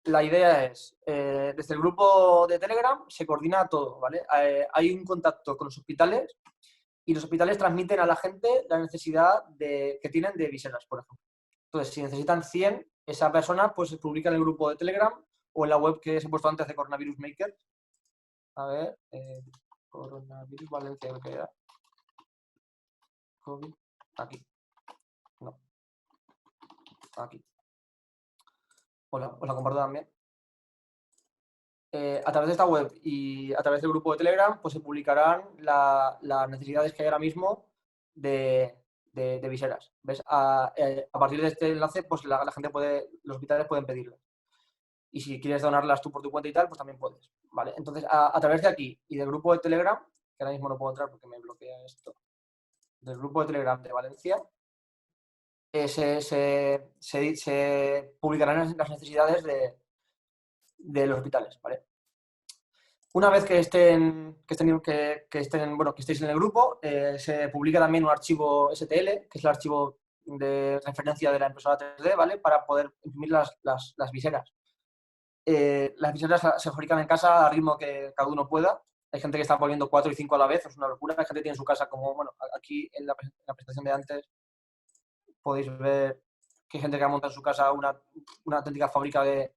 La idea es, desde el grupo de Telegram se coordina todo, ¿vale? Hay un contacto con los hospitales y los hospitales transmiten a la gente la necesidad que tienen de viseras, por ejemplo. Entonces, si necesitan 100, esa persona pues se publica en el grupo de Telegram o en la web que os he puesto antes de Coronavirus Maker. A ver, Coronavirus Valencia, creo que era. COVID, aquí. No. Aquí. Os la comparto también. A través de esta web y a través del grupo de Telegram, pues se publicarán las necesidades que hay ahora mismo de viseras. ¿Ves? A partir de este enlace, pues la gente los hospitales pueden pedirlas. Y si quieres donarlas tú por tu cuenta y tal, pues también puedes. ¿Vale? Entonces, a través de aquí y del grupo de Telegram, que ahora mismo no puedo entrar porque me bloquea esto, del grupo de Telegram de Valencia, se publicarán las necesidades de los hospitales, ¿vale? Una vez que estéis en el grupo, se publica también un archivo STL, que es el archivo de referencia de la impresora 3D, ¿vale? Para poder imprimir las viseras. Las viseras se fabrican en casa al ritmo que cada uno pueda. Hay gente que está poniendo 4 y 5 a la vez, es una locura. Hay gente que tiene en su casa como, bueno, aquí en la presentación de antes podéis ver que hay gente que ha montado en su casa una auténtica fábrica de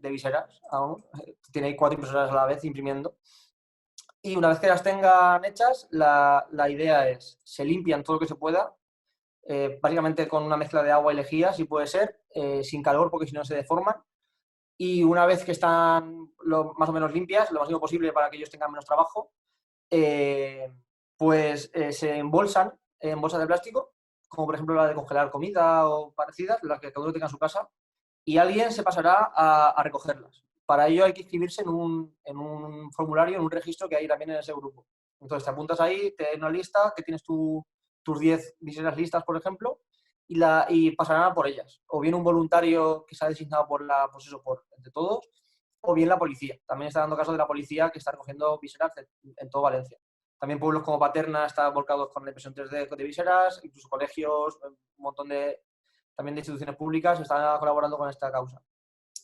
viseras aún. Tiene 4 impresoras a la vez imprimiendo. Y una vez que las tengan hechas, la idea es, se limpian todo lo que se pueda, básicamente con una mezcla de agua y lejía, si puede ser, sin calor porque si no se deforman. Y una vez que están más o menos limpias, lo máximo posible para que ellos tengan menos trabajo, pues se embolsan en bolsas de plástico, como por ejemplo la de congelar comida o parecidas, las que cada uno tenga en su casa, y alguien se pasará a recogerlas. Para ello hay que inscribirse en un formulario, en un registro que hay también en ese grupo. Entonces te apuntas ahí, te da una lista, que tienes tus 10 viseras listas, por ejemplo, y pasarán a por ellas. O bien un voluntario que se ha designado por entre todos, o bien la policía. También está dando caso de la policía que está recogiendo viseras en todo Valencia. También pueblos como Paterna están volcados con la impresión 3D de viseras, incluso colegios, un montón también de instituciones públicas están colaborando con esta causa.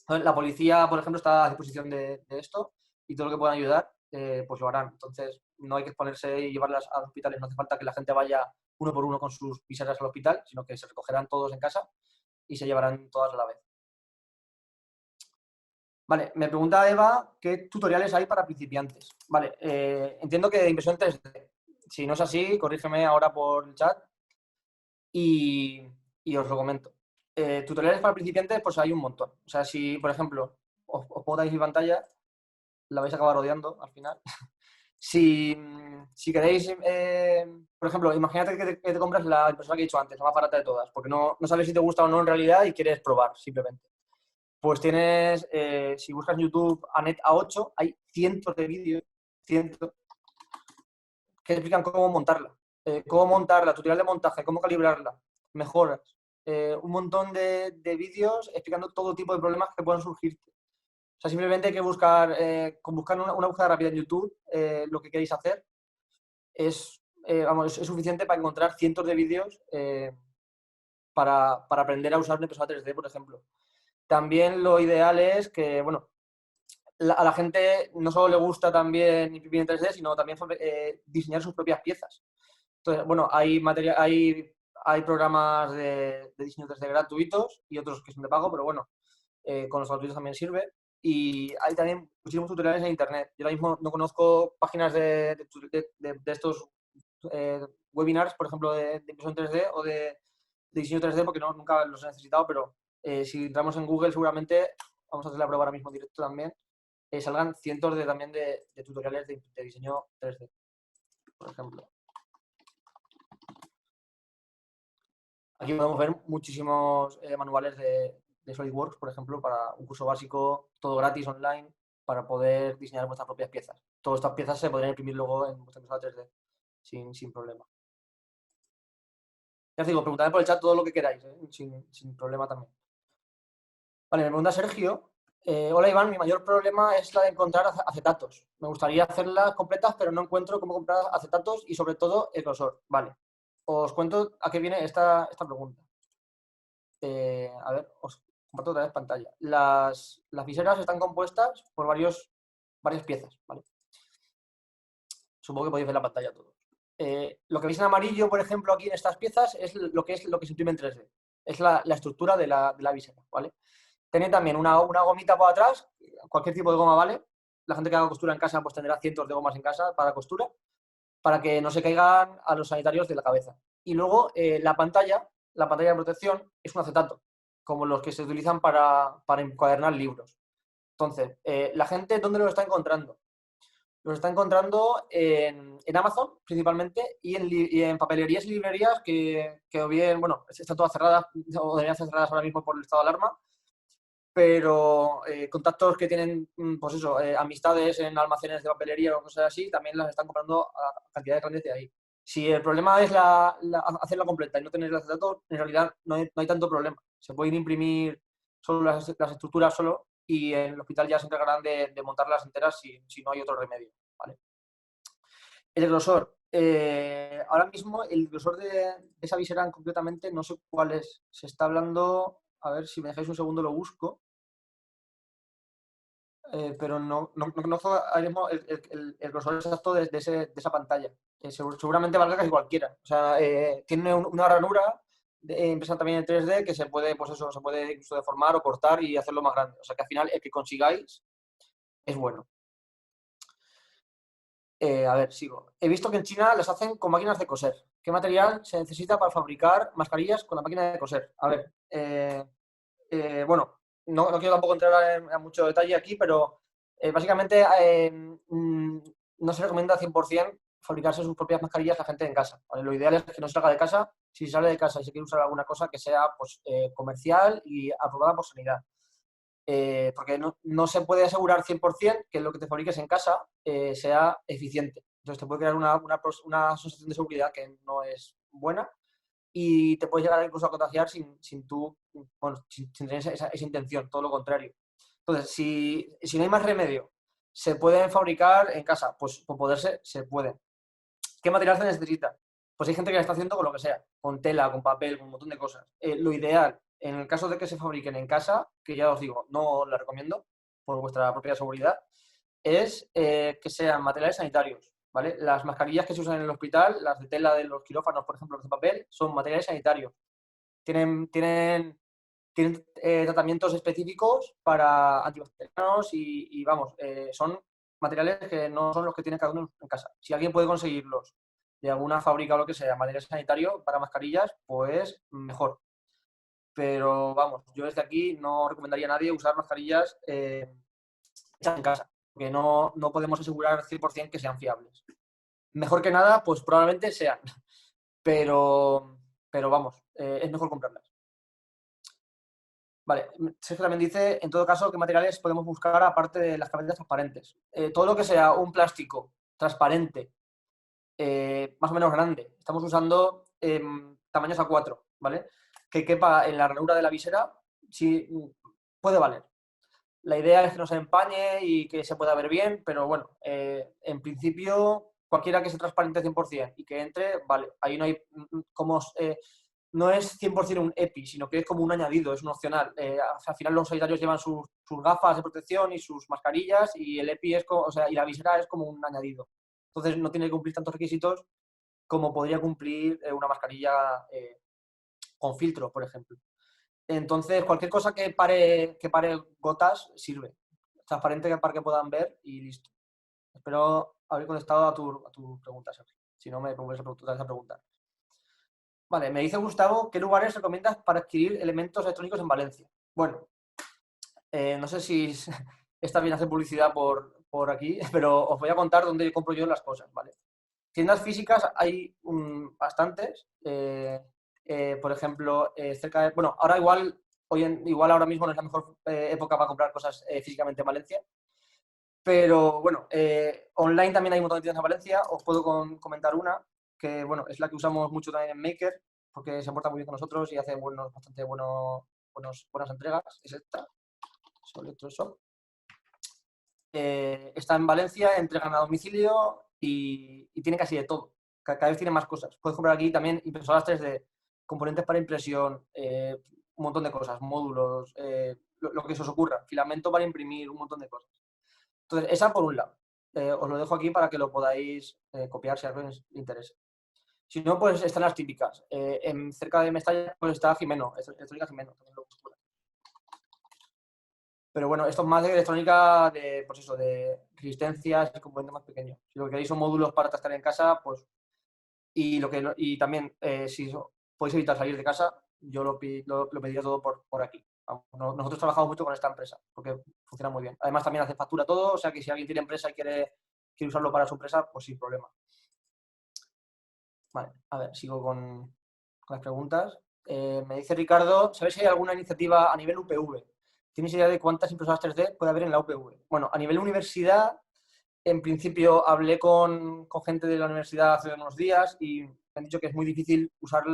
Entonces, la policía, por ejemplo, está a disposición de esto y todo lo que puedan ayudar, pues lo harán. Entonces, no hay que exponerse y llevarlas a los hospitales. No hace falta que la gente vaya uno por uno con sus viseras al hospital, sino que se recogerán todos en casa y se llevarán todas a la vez. Vale, me pregunta Eva qué tutoriales hay para principiantes. Vale, entiendo que de impresión 3D. Si no es así, corrígeme ahora por el chat y os lo comento. Tutoriales para principiantes, pues hay un montón. O sea, si, por ejemplo, os pongo ahí mi pantalla, la vais a acabar odiando al final. Si queréis, por ejemplo, imagínate que te compras la impresora que he dicho antes, la más barata de todas, porque no sabes si te gusta o no en realidad y quieres probar simplemente. Pues tienes, si buscas en YouTube Anet A8, hay cientos de vídeos, que explican cómo montarla, tutorial de montaje, cómo calibrarla, mejoras. Un montón de vídeos explicando todo tipo de problemas que puedan surgir. O sea, simplemente hay que buscar, con buscar una búsqueda rápida en YouTube, lo que queréis hacer, es vamos, es suficiente para encontrar cientos de vídeos para aprender a usar una impresora 3D, por ejemplo. También lo ideal es que, bueno, a la gente no solo le gusta también imprimir en 3D, sino también diseñar sus propias piezas. Entonces, bueno, hay programas de diseño 3D gratuitos y otros que son de pago, pero bueno, con los gratuitos también sirve. Y hay también muchísimos tutoriales en Internet. Yo ahora mismo no conozco páginas de estos webinars, por ejemplo, de impresión 3D o de diseño 3D, porque nunca los he necesitado, pero si entramos en Google seguramente, vamos a hacer la prueba ahora mismo en directo también, salgan cientos también de tutoriales de diseño 3D, por ejemplo. Aquí podemos ver muchísimos manuales de SolidWorks, por ejemplo, para un curso básico, todo gratis, online, para poder diseñar vuestras propias piezas. Todas estas piezas se podrían imprimir luego en vuestra impresora 3D sin problema. Ya os digo, preguntadme por el chat todo lo que queráis, sin problema también. Vale, me pregunta Sergio. Hola Iván, mi mayor problema es la de encontrar acetatos. Me gustaría hacerlas completas, pero no encuentro cómo comprar acetatos y sobre todo el grosor. Vale, os cuento a qué viene esta pregunta. A ver, os comparto otra vez pantalla. Las viseras están compuestas por varias piezas, ¿vale? Supongo que podéis ver la pantalla todos. Lo que veis en amarillo, por ejemplo, aquí en estas piezas es lo que se imprime en 3D. Es la estructura de la visera, ¿vale? Tenéis también una gomita por atrás, cualquier tipo de goma vale. La gente que haga costura en casa pues tendrá cientos de gomas en casa para costura, para que no se caigan a los sanitarios de la cabeza. Y luego la pantalla de protección es un acetato, como los que se utilizan para encuadernar libros. Entonces, la gente, ¿dónde lo está encontrando? Los está encontrando en Amazon, principalmente, y en papelerías y librerías que o bien, bueno, están todas cerradas, o deberían estar cerradas ahora mismo por el estado de alarma, pero contactos que tienen, pues eso, amistades en almacenes de papelería o cosas así, también las están comprando a cantidades grandes de ahí. Si el problema es hacerla completa y no tener el acetato, en realidad no hay tanto problema. Se pueden imprimir solo las estructuras solo y en el hospital ya se encargarán de montarlas enteras si no hay otro remedio, ¿vale? El grosor. Ahora mismo el grosor de esa visera concretamente no sé cuál es. Se está hablando, a ver si me dejáis un segundo lo busco. Pero no conozco ahora mismo el grosor exacto de esa pantalla. Seguramente valga casi cualquiera. O sea, tiene una ranura impresa también en 3D que se puede, pues eso, se puede incluso deformar o cortar y hacerlo más grande. O sea que al final el que consigáis es bueno. A ver, sigo. He visto que en China las hacen con máquinas de coser. ¿Qué material se necesita para fabricar mascarillas con la máquina de coser? A ver, bueno, no quiero tampoco entrar en mucho detalle aquí, pero básicamente no se recomienda 100% fabricarse sus propias mascarillas la gente en casa, ¿vale? Lo ideal es que no salga de casa. Si sale de casa y se quiere usar alguna cosa que sea pues, comercial y aprobada por sanidad. Porque no se puede asegurar 100% que lo que te fabriques en casa sea eficiente. Entonces te puede crear una sensación de seguridad que no es buena y te puedes llegar incluso a contagiar sin tener esa intención, todo lo contrario. Entonces, si no hay más remedio, ¿se pueden fabricar en casa? Pues por poderse, se pueden. ¿Qué material se necesita? Pues hay gente que lo está haciendo con lo que sea, con tela, con papel, con un montón de cosas. Lo ideal, en el caso de que se fabriquen en casa, que ya os digo, no la recomiendo por vuestra propia seguridad, es que sean materiales sanitarios, ¿vale? Las mascarillas que se usan en el hospital, las de tela de los quirófanos, por ejemplo, los de papel, son materiales sanitarios. Tienen tratamientos específicos para antibacterianos y vamos, son materiales que no son los que tiene cada uno en casa. Si alguien puede conseguirlos de alguna fábrica o lo que sea, material sanitario para mascarillas, pues mejor. Pero vamos, yo desde aquí no recomendaría a nadie usar mascarillas hechas en casa, porque no podemos asegurar 100% que sean fiables. Mejor que nada, pues probablemente sean, pero vamos, es mejor comprarlas. Vale, Sergio también dice, en todo caso, ¿qué materiales podemos buscar aparte de las cabezas transparentes? Todo lo que sea un plástico transparente, más o menos grande. Estamos usando tamaños A4, ¿vale? Que quepa en la ranura de la visera, sí, puede valer. La idea es que no se empañe y que se pueda ver bien, pero bueno, en principio cualquiera que sea transparente 100% y que entre, vale, ahí no hay como... no es 100% un EPI, sino que es como un añadido, es un opcional. Al final los sanitarios llevan sus gafas de protección y sus mascarillas y el EPI es como, o sea, y la visera es como un añadido. Entonces no tiene que cumplir tantos requisitos como podría cumplir una mascarilla con filtro, por ejemplo. Entonces, cualquier cosa que pare gotas sirve. Transparente para que puedan ver y listo. Espero haber contestado a tu pregunta, Sergio. Si no, me vuelves a esa pregunta. Vale, me dice Gustavo, ¿qué lugares recomiendas para adquirir elementos electrónicos en Valencia? Bueno, no sé si está bien hacer publicidad por aquí, pero os voy a contar dónde compro yo las cosas, ¿vale? Tiendas físicas hay bastantes. Por ejemplo, cerca de... Bueno, ahora igual ahora mismo no es la mejor época para comprar cosas físicamente en Valencia. Pero bueno, online también hay un montón de tiendas en Valencia. Os puedo comentar una, que bueno, es la que usamos mucho también en Maker, porque se porta muy bien con nosotros y hace bastante buenas entregas. Es esta, Electroshop. Está en Valencia, entregan a domicilio y tiene casi de todo. Cada vez tiene más cosas. Puedes comprar aquí también impresoras 3D, componentes para impresión, un montón de cosas, módulos, lo que se os ocurra, filamento para imprimir, un montón de cosas. Entonces, esa por un lado. Os lo dejo aquí para que lo podáis copiar si a alguien os interesa. Si no, pues están las típicas. Cerca de Mestalla pues está Jimeno, Electrónica Jimeno. También lo busco. Pero bueno, esto es más de electrónica de, pues eso, de resistencias y componentes más pequeños. Si lo que queréis son módulos para testar en casa, pues... Y también, si podéis evitar salir de casa, yo lo pediría todo por aquí. Nosotros trabajamos mucho con esta empresa porque funciona muy bien. Además, también hace factura todo, o sea que si alguien tiene empresa y quiere usarlo para su empresa, pues sin problema. Vale, a ver, sigo con las preguntas. Me dice Ricardo, ¿sabes si hay alguna iniciativa a nivel UPV? ¿Tienes idea de cuántas impresoras 3D puede haber en la UPV? Bueno, a nivel universidad, en principio hablé con gente de la universidad hace unos días y me han dicho que es muy difícil usar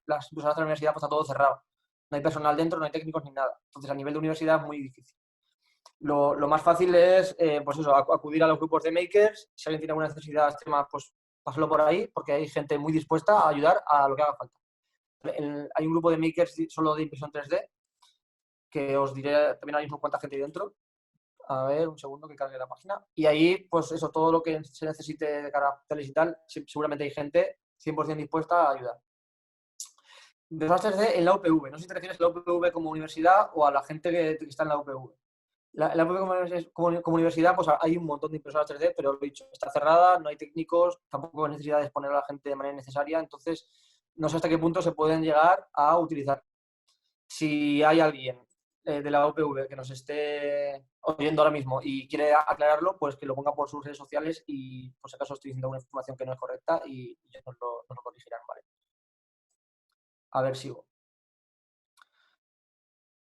las impresoras de la universidad, pues está todo cerrado. No hay personal dentro, no hay técnicos ni nada. Entonces, a nivel de universidad es muy difícil. Lo más fácil es, pues eso, acudir a los grupos de makers. Si alguien tiene alguna necesidad extrema, pues pásalo por ahí, porque hay gente muy dispuesta a ayudar a lo que haga falta. Hay un grupo de makers solo de impresión 3D, que os diré también ahora mismo cuánta gente hay dentro. A ver, un segundo que cargue la página. Y ahí, pues eso, todo lo que se necesite de caracteres y tal, seguramente hay gente 100% dispuesta a ayudar. Impresoras 3D en la UPV. No sé si te refieres a la UPV como universidad o a la gente que está en la UPV. La UPV como universidad, pues hay un montón de impresoras 3D, pero lo he dicho, está cerrada, no hay técnicos, tampoco hay necesidad de exponer a la gente de manera necesaria, entonces no sé hasta qué punto se pueden llegar a utilizar. Si hay alguien de la UPV que nos esté oyendo ahora mismo y quiere aclararlo, pues que lo ponga por sus redes sociales y por si acaso estoy diciendo una información que no es correcta y ellos nos lo corregirán, ¿vale? A ver, sigo.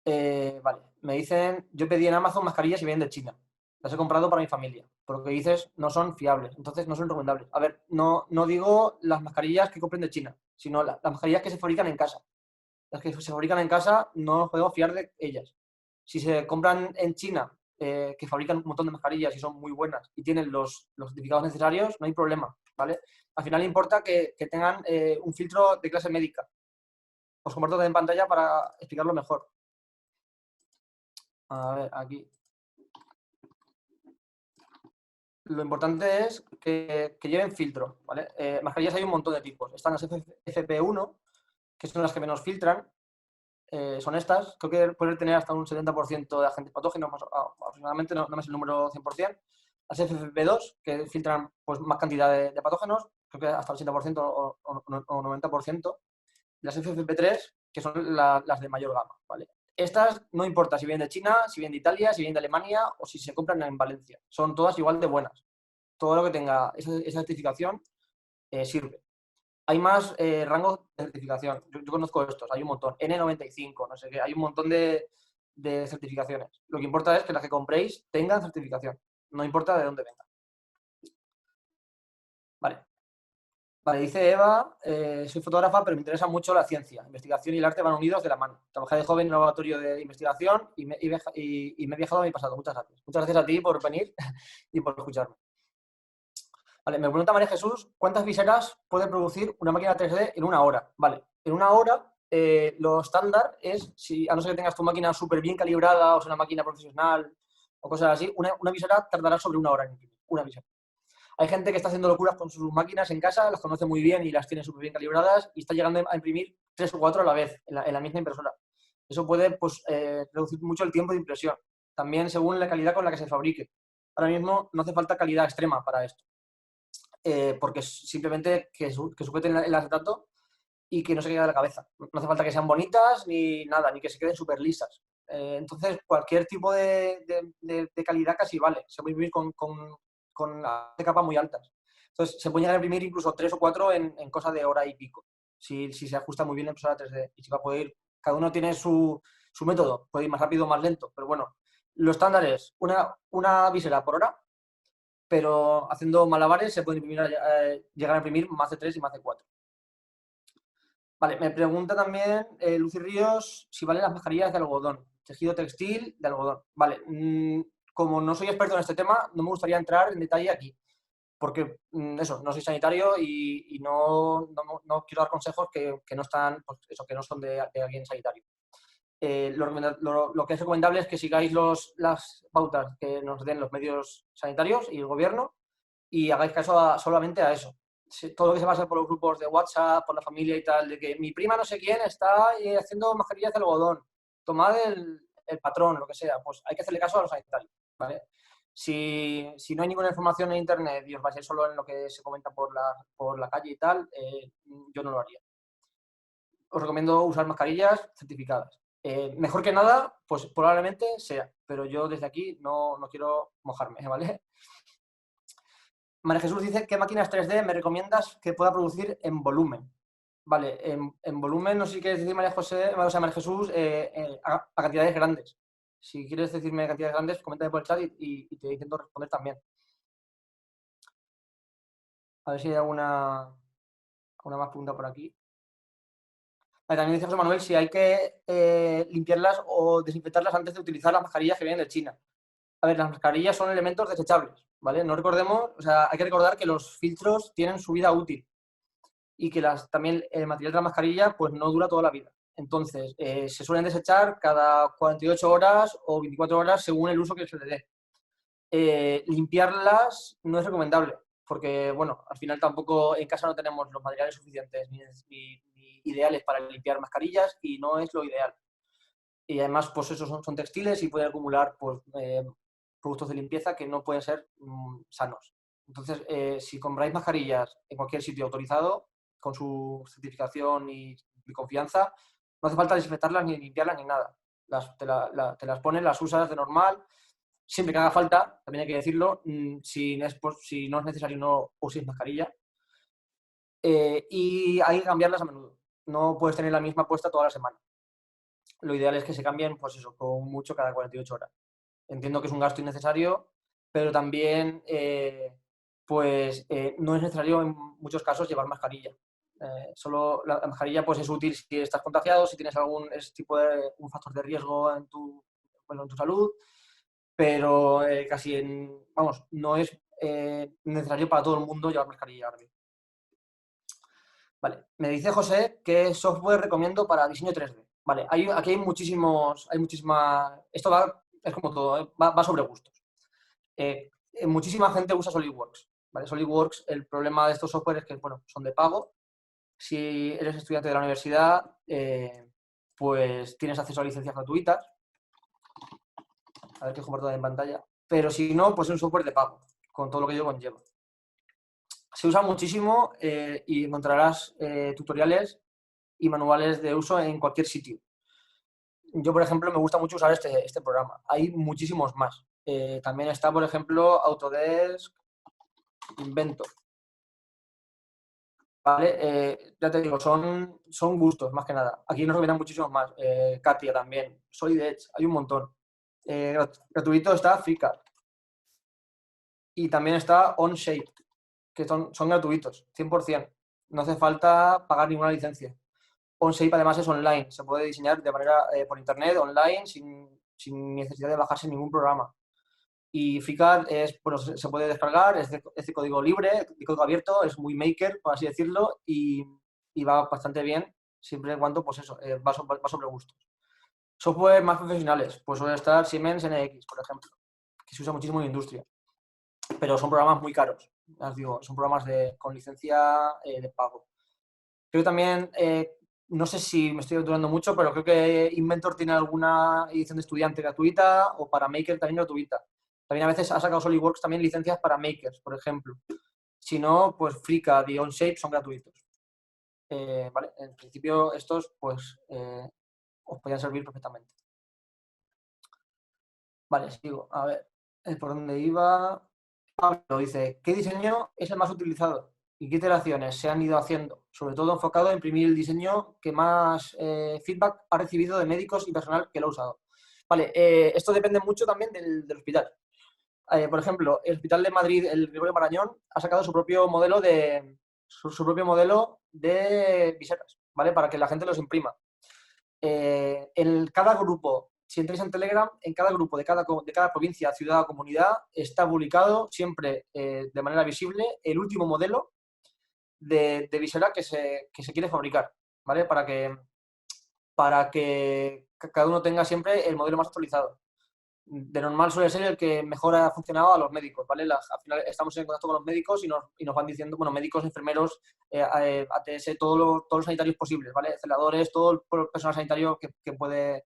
Vale, me dicen, yo pedí en Amazon mascarillas y vienen de China. Las he comprado para mi familia. Por lo que dices, no son fiables, entonces no son recomendables. A ver, no digo las mascarillas que compren de China, sino las mascarillas que se fabrican en casa. Las que se fabrican en casa no nos podemos fiar de ellas. Si se compran en China, que fabrican un montón de mascarillas y son muy buenas y tienen los certificados necesarios, no hay problema, ¿vale? Al final importa que tengan un filtro de clase médica. Os comparto en pantalla para explicarlo mejor. A ver, aquí. Lo importante es que lleven filtro, ¿vale? Mascarillas hay un montón de tipos. Están las FP1, que son las que menos filtran. Son estas. Creo que pueden tener hasta un 70% de agentes patógenos, aproximadamente, no me sé el número 100%. Las FFP2, que filtran pues, más cantidad de patógenos, creo que hasta el 80% o 90%. Las FFP3, que son las de mayor gama, ¿vale? Estas no importa si vienen de China, si vienen de Italia, si vienen de Alemania o si se compran en Valencia. Son todas igual de buenas. Todo lo que tenga esa certificación sirve. Hay más rangos de certificación. Yo conozco estos, hay un montón. N95, no sé qué. Hay un montón de certificaciones. Lo que importa es que las que compréis tengan certificación. No importa de dónde venga. Vale. Vale, dice Eva, soy fotógrafa, pero me interesa mucho la ciencia. Investigación y el arte van unidos de la mano. Trabajé de joven en un laboratorio de investigación y me he viajado a mi pasado. Muchas gracias. Muchas gracias a ti por venir y por escucharme. Vale, me pregunta María Jesús, ¿cuántas viseras puede producir una máquina 3D en una hora? Vale, en una hora lo estándar es, si, a no ser que tengas tu máquina súper bien calibrada o sea una máquina profesional o cosas así, una visera tardará sobre una hora en imprimir, una visera. Hay gente que está haciendo locuras con sus máquinas en casa, las conoce muy bien y las tiene súper bien calibradas y está llegando a imprimir 3 o 4 a la vez en la misma impresora. Eso puede pues, reducir mucho el tiempo de impresión, también según la calidad con la que se fabrique. Ahora mismo no hace falta calidad extrema para esto, porque simplemente que sujeten el acetato y que no se quede de la cabeza. No hace falta que sean bonitas ni nada, ni que se queden súper lisas. Entonces, cualquier tipo de calidad casi vale. Se puede imprimir con de capa muy altas. Entonces, se puede llegar a imprimir incluso 3 o 4 en cosa de hora y pico, si se ajusta muy bien la impresora 3D. Y si va a poder ir, cada uno tiene su método, puede ir más rápido o más lento, pero bueno, lo estándar es una visera por hora, pero haciendo malabares se puede llegar a imprimir más de 3 y más de 4. Vale, me pregunta también Lucy Ríos si valen las mascarillas de algodón, tejido textil de algodón. Vale, como no soy experto en este tema, no me gustaría entrar en detalle aquí, porque eso, no soy sanitario y no quiero dar consejos que no están, pues eso, que no son de alguien sanitario. Lo que es recomendable es que sigáis las pautas que nos den los medios sanitarios y el gobierno y hagáis caso solamente a eso. Todo lo que se pasa por los grupos de WhatsApp, por la familia y tal, de que mi prima no sé quién está haciendo mascarillas de algodón, tomad el patrón, lo que sea, pues hay que hacerle caso a los sanitarios, ¿vale? Si no hay ninguna información en internet y os basáis solo en lo que se comenta por la calle y tal, yo no lo haría. Os recomiendo usar mascarillas certificadas. Mejor que nada, pues probablemente sea, pero yo desde aquí no quiero mojarme, ¿vale? María Jesús dice, ¿qué máquinas 3D me recomiendas que pueda producir en volumen? Vale, en volumen no sé si quieres decir, María Jesús, a cantidades grandes. Si quieres decirme cantidades grandes, coméntame por el chat y te intento responder también. A ver si hay alguna más pregunta por aquí. Vale, también dice José Manuel si hay que limpiarlas o desinfectarlas antes de utilizar las mascarillas que vienen de China. A ver, las mascarillas son elementos desechables, ¿vale? No recordemos, o sea, hay que recordar que los filtros tienen su vida útil y que también el material de la mascarilla pues no dura toda la vida. Entonces, se suelen desechar cada 48 horas o 24 horas según el uso que se le dé. Limpiarlas no es recomendable, porque, bueno, al final tampoco en casa no tenemos los materiales suficientes ni ideales para limpiar mascarillas y no es lo ideal. Y además, pues esos son textiles y pueden acumular pues, productos de limpieza que no pueden ser sanos. Entonces, si compráis mascarillas en cualquier sitio autorizado, con su certificación y confianza, no hace falta desinfectarlas ni limpiarlas ni nada. Te las pones, las usas de normal, siempre que haga falta, también hay que decirlo, si no es necesario no uséis mascarilla. Y hay que cambiarlas a menudo. No puedes tener la misma puesta toda la semana. Lo ideal es que se cambien, pues eso, con mucho cada 48 horas. Entiendo que es un gasto innecesario, pero también no es necesario en muchos casos llevar mascarilla. Solo la mascarilla pues, es útil si estás contagiado, si tienes algún tipo de un factor de riesgo en tu salud, pero no es necesario para todo el mundo llevar mascarilla ahora mismo. Vale, me dice José qué software recomiendo para diseño 3D. Vale, aquí hay muchísimas... Esto es como todo, va sobre gustos. Muchísima gente usa SolidWorks. ¿Vale? SolidWorks, el problema de estos softwares es que, bueno, son de pago. Si eres estudiante de la universidad, pues tienes acceso a licencias gratuitas. A ver que comparto en pantalla. Pero si no, pues es un software de pago, con todo lo que ello conlleva. Se usa muchísimo y encontrarás tutoriales y manuales de uso en cualquier sitio. Yo, por ejemplo, me gusta mucho usar este programa. Hay muchísimos más. También está, por ejemplo, Autodesk Inventor. ¿Vale? Ya te digo, son gustos, más que nada. Aquí nos recomiendan muchísimos más. Katia también, Solid Edge, hay un montón. Gratuito está FreeCAD. Y también está OnShape, que son gratuitos, 100%. No hace falta pagar ninguna licencia. OnShape además es online, se puede diseñar de manera por internet, online, sin necesidad de bajarse ningún programa. Y FreeCAD bueno, se puede descargar, es de código libre, de código abierto, es muy maker, por así decirlo, y va bastante bien, siempre y cuando, pues eso, va sobre gustos. Software más profesionales, pues suele estar Siemens NX, por ejemplo, que se usa muchísimo en la industria, pero son programas muy caros, ya os digo, son programas con licencia de pago. Creo que también, no sé si me estoy aventurando mucho, pero creo que Inventor tiene alguna edición de estudiante gratuita o para Maker también gratuita. También a veces ha sacado SolidWorks también licencias para Makers, por ejemplo. Si no, pues FreeCAD y Onshape son gratuitos. ¿Vale? En principio estos pues os podrían servir perfectamente. Vale, sigo. A ver, ¿por dónde iba? Pablo dice, ¿qué diseño es el más utilizado? ¿Y qué iteraciones se han ido haciendo? Sobre todo enfocado a imprimir el diseño que más feedback ha recibido de médicos y personal que lo ha usado. Vale, esto depende mucho también del hospital. Por ejemplo, el Hospital de Madrid, el Gregorio Marañón, ha sacado su propio modelo su propio modelo de viseras, ¿vale? Para que la gente los imprima. En cada grupo, si entráis en Telegram, en cada grupo de cada provincia, ciudad o comunidad está publicado siempre de manera visible el último modelo de visera que se quiere fabricar, ¿vale? Para que cada uno tenga siempre el modelo más actualizado. De normal suele ser el que mejor ha funcionado a los médicos, ¿vale? Al final estamos en contacto con los médicos y nos van diciendo, bueno, médicos, enfermeros, ATS, todos los sanitarios posibles, ¿vale? Celadores, todo el personal sanitario que pueda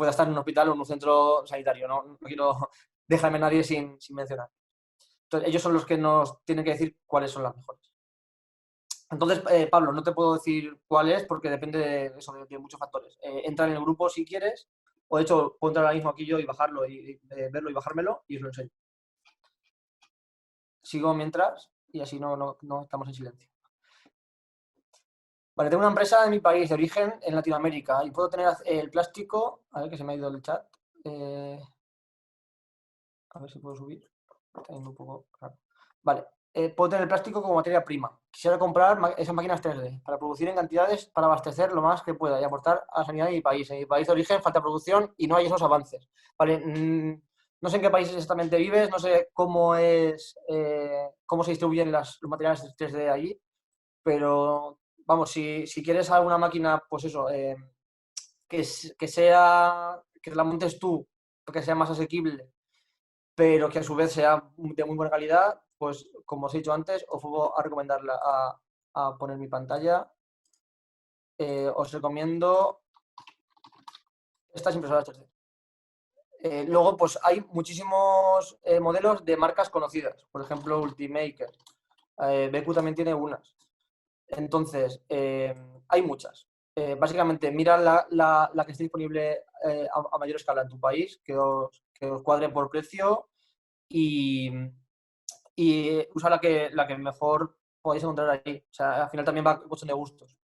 estar en un hospital o en un centro sanitario, no quiero dejarme a nadie sin mencionar. Entonces, ellos son los que nos tienen que decir cuáles son las mejores. Entonces, Pablo, no te puedo decir cuál es porque depende de muchos factores. Entra en el grupo si quieres, o de hecho, puedo entrar ahora mismo aquí yo y bajarlo y verlo y bajármelo y os lo enseño. Sigo mientras y así no estamos en silencio. Vale, tengo una empresa en mi país de origen en Latinoamérica y puedo tener el plástico. A ver, que se me ha ido el chat. A ver si puedo subir. Está yendo un poco claro. Vale, puedo tener el plástico como materia prima. Quisiera comprar esas máquinas 3D para producir en cantidades para abastecer lo más que pueda y aportar a la sanidad de mi país. En mi país de origen falta producción y no hay esos avances. Vale, no sé en qué país exactamente vives, no sé cómo se distribuyen los materiales 3D allí, pero vamos, si quieres alguna máquina, pues eso, que la montes tú, que sea más asequible, pero que a su vez sea de muy buena calidad, pues como os he dicho antes, os voy a recomendarla a poner mi pantalla. Os recomiendo estas impresoras 3D. Luego, pues hay muchísimos modelos de marcas conocidas, por ejemplo, Ultimaker. BQ también tiene unas. Entonces, hay muchas. Básicamente, mira la que esté disponible a mayor escala en tu país, que os cuadre por precio y usa la que mejor podéis encontrar ahí. O sea, al final también va cuestión de gustos.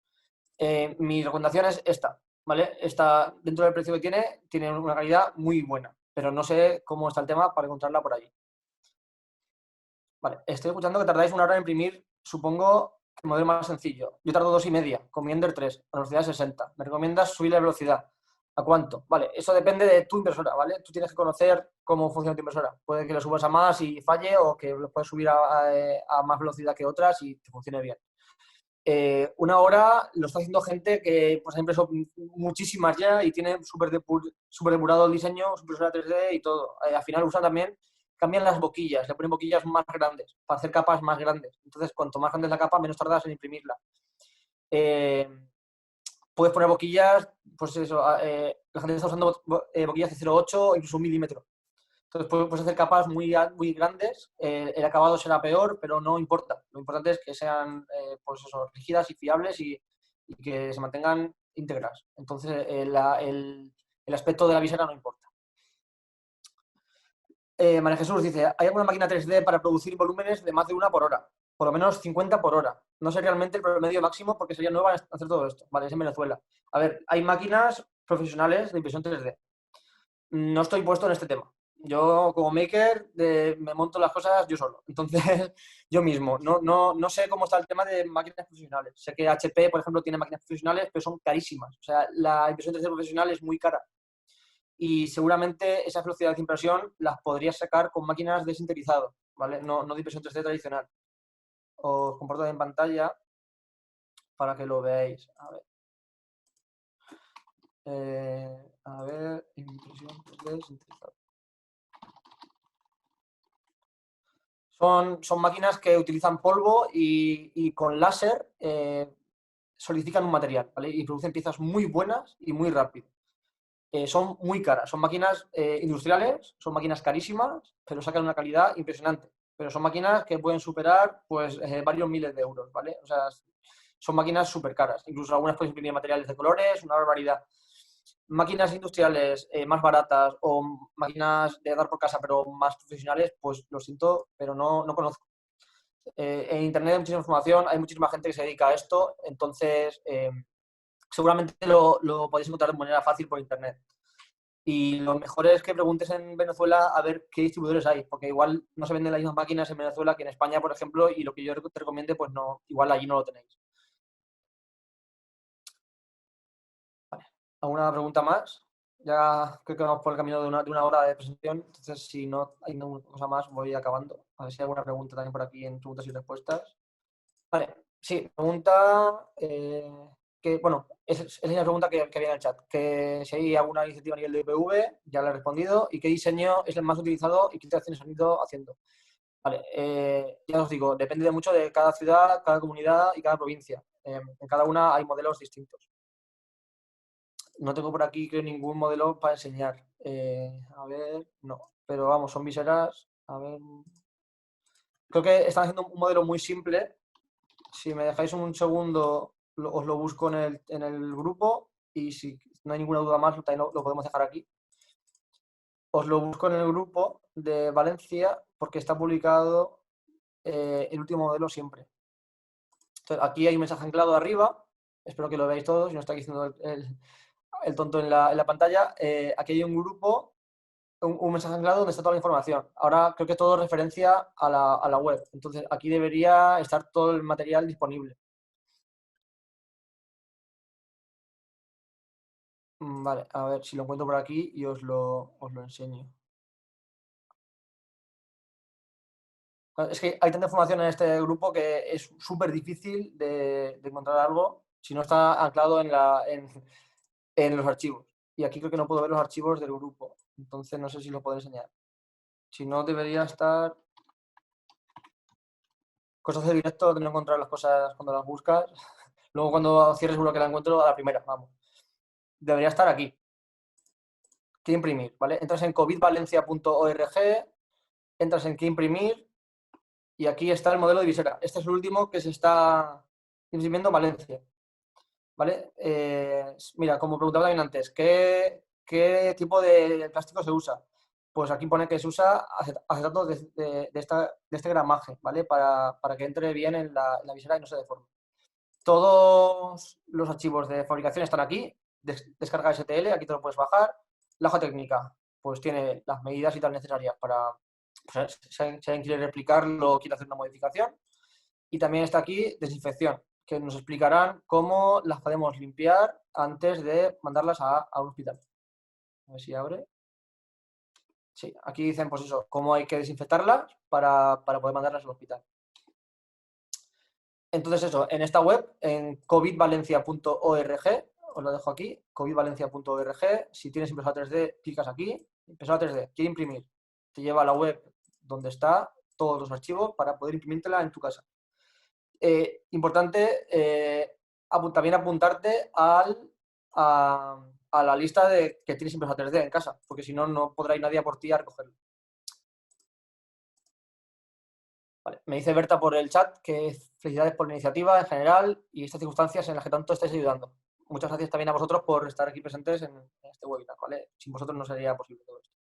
Mi recomendación es esta, ¿vale? Esta, dentro del precio que tiene una calidad muy buena, pero no sé cómo está el tema para encontrarla por allí. Vale, estoy escuchando que tardáis 1 hora en imprimir, supongo que el modelo más sencillo. Yo tardo 2,5, con mi Ender 3, a velocidad 60. ¿Me recomiendas subir la velocidad? ¿A cuánto? Vale, eso depende de tu impresora, ¿vale? Tú tienes que conocer cómo funciona tu impresora. Puede que lo subas a más y falle, o que lo puedes subir a más velocidad que otras y te funcione bien. 1 hora lo está haciendo gente que pues, ha impreso muchísimas ya y tiene súper depurado el diseño, su impresora 3D y todo. Al final usan también, cambian las boquillas, le ponen boquillas más grandes para hacer capas más grandes. Entonces, cuanto más grande es la capa, menos tardas en imprimirla. Puedes poner boquillas, pues eso, la gente está usando boquillas de 0,8 o incluso 1 milímetro. Entonces puedes hacer capas muy, muy grandes, el acabado será peor, pero no importa. Lo importante es que sean pues eso, rígidas y fiables y que se mantengan íntegras. Entonces el aspecto de la visera no importa. María Jesús dice, ¿hay alguna máquina 3D para producir volúmenes de más de 1 por hora? Por lo menos 50 por hora. No sé realmente el promedio máximo porque sería nueva hacer todo esto. Vale, es en Venezuela. A ver, hay máquinas profesionales de impresión 3D. No estoy puesto en este tema. Yo, como maker, me monto las cosas yo solo. Entonces, yo mismo. No sé cómo está el tema de máquinas profesionales. Sé que HP, por ejemplo, tiene máquinas profesionales, pero son carísimas. O sea, la impresión 3D profesional es muy cara. y seguramente esas velocidades de impresión las podrías sacar con máquinas de sinterizado, ¿vale? No de impresión 3D tradicional. Os comparto en pantalla para que lo veáis. A ver, impresión 3D sintetizado. Son máquinas que utilizan polvo y con láser solidifican un material, ¿vale? Y producen piezas muy buenas y muy rápido. Son muy caras, son máquinas industriales, son máquinas carísimas, pero sacan una calidad impresionante. Pero son máquinas que pueden superar pues varios miles de euros, ¿vale? O sea, son máquinas súper caras. Incluso algunas pueden imprimir materiales de colores, una barbaridad. Máquinas industriales más baratas o máquinas de dar por casa pero más profesionales, pues lo siento, pero no conozco. En Internet hay muchísima información, hay muchísima gente que se dedica a esto, entonces seguramente lo podéis encontrar de manera fácil por Internet. Y lo mejor es que preguntes en Venezuela a ver qué distribuidores hay, porque igual no se venden las mismas máquinas en Venezuela que en España, por ejemplo, y lo que yo te recomiende, pues no, igual allí no lo tenéis. Vale. ¿Alguna pregunta más? Ya creo que vamos por el camino de una hora de presentación, entonces si no hay ninguna cosa más voy acabando. A ver si hay alguna pregunta también por aquí en preguntas y respuestas. Vale, sí, pregunta que, bueno, es la pregunta que había en el chat, que si hay alguna iniciativa a nivel de IPv, ya la he respondido, y qué diseño es el más utilizado y qué iteraciones han ido haciendo. Vale, ya os digo, depende mucho de cada ciudad, cada comunidad y cada provincia. En cada una hay modelos distintos. No tengo por aquí, creo, ningún modelo para enseñar. A ver, no, pero vamos, son viseras. A ver, creo que están haciendo un modelo muy simple. Si me dejáis un segundo, os lo busco en el grupo y si no hay ninguna duda más, también lo podemos dejar aquí. Os lo busco en el grupo de Valencia porque está publicado el último modelo siempre. Entonces, aquí hay un mensaje anclado arriba, espero que lo veáis todos y no está aquí diciendo el tonto en la pantalla. Aquí hay un grupo, un mensaje anclado donde está toda la información. Ahora creo que todo referencia a la web, entonces aquí debería estar todo el material disponible. Vale, a ver si lo encuentro por aquí y os lo enseño. Es que hay tanta información en este grupo que es súper difícil de encontrar algo si no está anclado en los archivos. Y aquí creo que no puedo ver los archivos del grupo, entonces no sé si lo puedo enseñar. Si no, debería estar... Cosas de directo de no encontrar las cosas cuando las buscas. Luego cuando cierres seguro que la encuentro a la primera, vamos. Debería estar aquí. ¿Qué imprimir? ¿Vale? Entras en covidvalencia.org, entras en qué imprimir y aquí está el modelo de visera. Este es el último que se está imprimiendo en Valencia. ¿Vale? Mira, como preguntaba también antes, ¿qué tipo de plástico se usa? Pues aquí pone que se usa acetato de este gramaje, ¿vale? Para que entre bien en la visera y no se deforme. Todos los archivos de fabricación están aquí. Descarga STL, aquí te lo puedes bajar. La hoja técnica, pues tiene las medidas y tal necesarias para, pues, si alguien quiere replicarlo o quiere hacer una modificación. Y también está aquí desinfección, que nos explicarán cómo las podemos limpiar antes de mandarlas a un hospital. A ver si abre. Sí, aquí dicen pues eso, cómo hay que desinfectarlas para poder mandarlas al hospital. Entonces eso, en esta web, en covidvalencia.org, os lo dejo aquí, covidvalencia.org, si tienes impresora 3D, clicas aquí, impresora 3D, quiere imprimir, te lleva a la web donde está todos los archivos para poder imprimírtela en tu casa. Importante también apuntarte a la lista de que tienes impresora 3D en casa, porque si no, no podrá ir nadie por ti a recogerlo. Vale. Me dice Berta por el chat que felicidades por la iniciativa en general y estas circunstancias en las que tanto estáis ayudando. Muchas gracias también a vosotros por estar aquí presentes en este webinar, ¿vale? Sin vosotros no sería posible todo esto.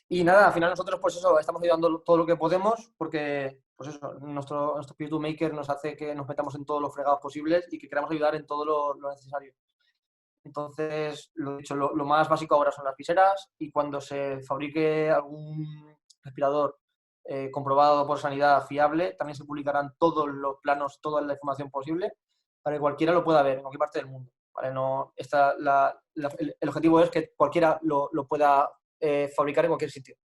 Y nada, al final nosotros pues eso, estamos ayudando todo lo que podemos porque pues eso, nuestro Espíritu Maker nos hace que nos metamos en todos los fregados posibles y que queramos ayudar en todo lo necesario. Entonces, lo dicho, lo más básico ahora son las viseras y cuando se fabrique algún respirador comprobado por sanidad fiable, también se publicarán todos los planos, toda la información posible para que cualquiera lo pueda ver en cualquier parte del mundo, ¿vale? No, el objetivo es que cualquiera lo pueda fabricar en cualquier sitio.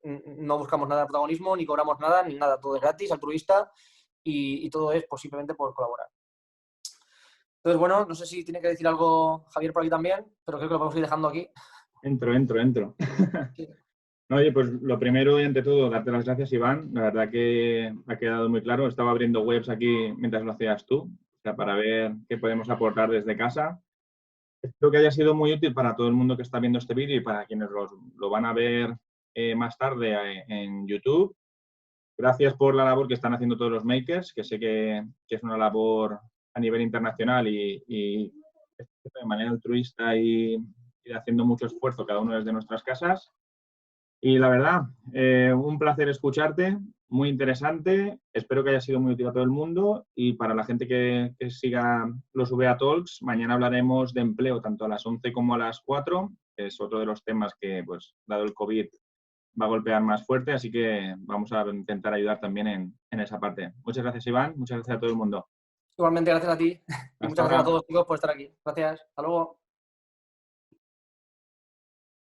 No buscamos nada de protagonismo, ni cobramos nada, ni nada. Todo es gratis, altruista y todo es pues, simplemente por colaborar. Entonces, bueno, no sé si tiene que decir algo Javier por aquí también, pero creo que lo podemos ir dejando aquí. Entro. Sí. Oye, pues lo primero y ante todo, darte las gracias, Iván. La verdad que ha quedado muy claro. Estaba abriendo webs aquí mientras lo hacías tú, o sea, para ver qué podemos aportar desde casa. Espero que haya sido muy útil para todo el mundo que está viendo este vídeo y para quienes lo van a ver más tarde en YouTube. Gracias por la labor que están haciendo todos los makers, que sé que es una labor a nivel internacional y de manera altruista y haciendo mucho esfuerzo cada uno desde nuestras casas. Y la verdad, un placer escucharte, muy interesante. Espero que haya sido muy útil a todo el mundo y para la gente que siga los VA Talks, mañana hablaremos de empleo tanto a las 11 como a las 4, que es otro de los temas que, pues, dado el COVID, va a golpear más fuerte, así que vamos a intentar ayudar también en esa parte. Muchas gracias, Iván. Muchas gracias a todo el mundo. Igualmente, gracias a ti y Hasta muchas gracias a ahora. todos, chicos, por estar aquí. Gracias. Hasta luego.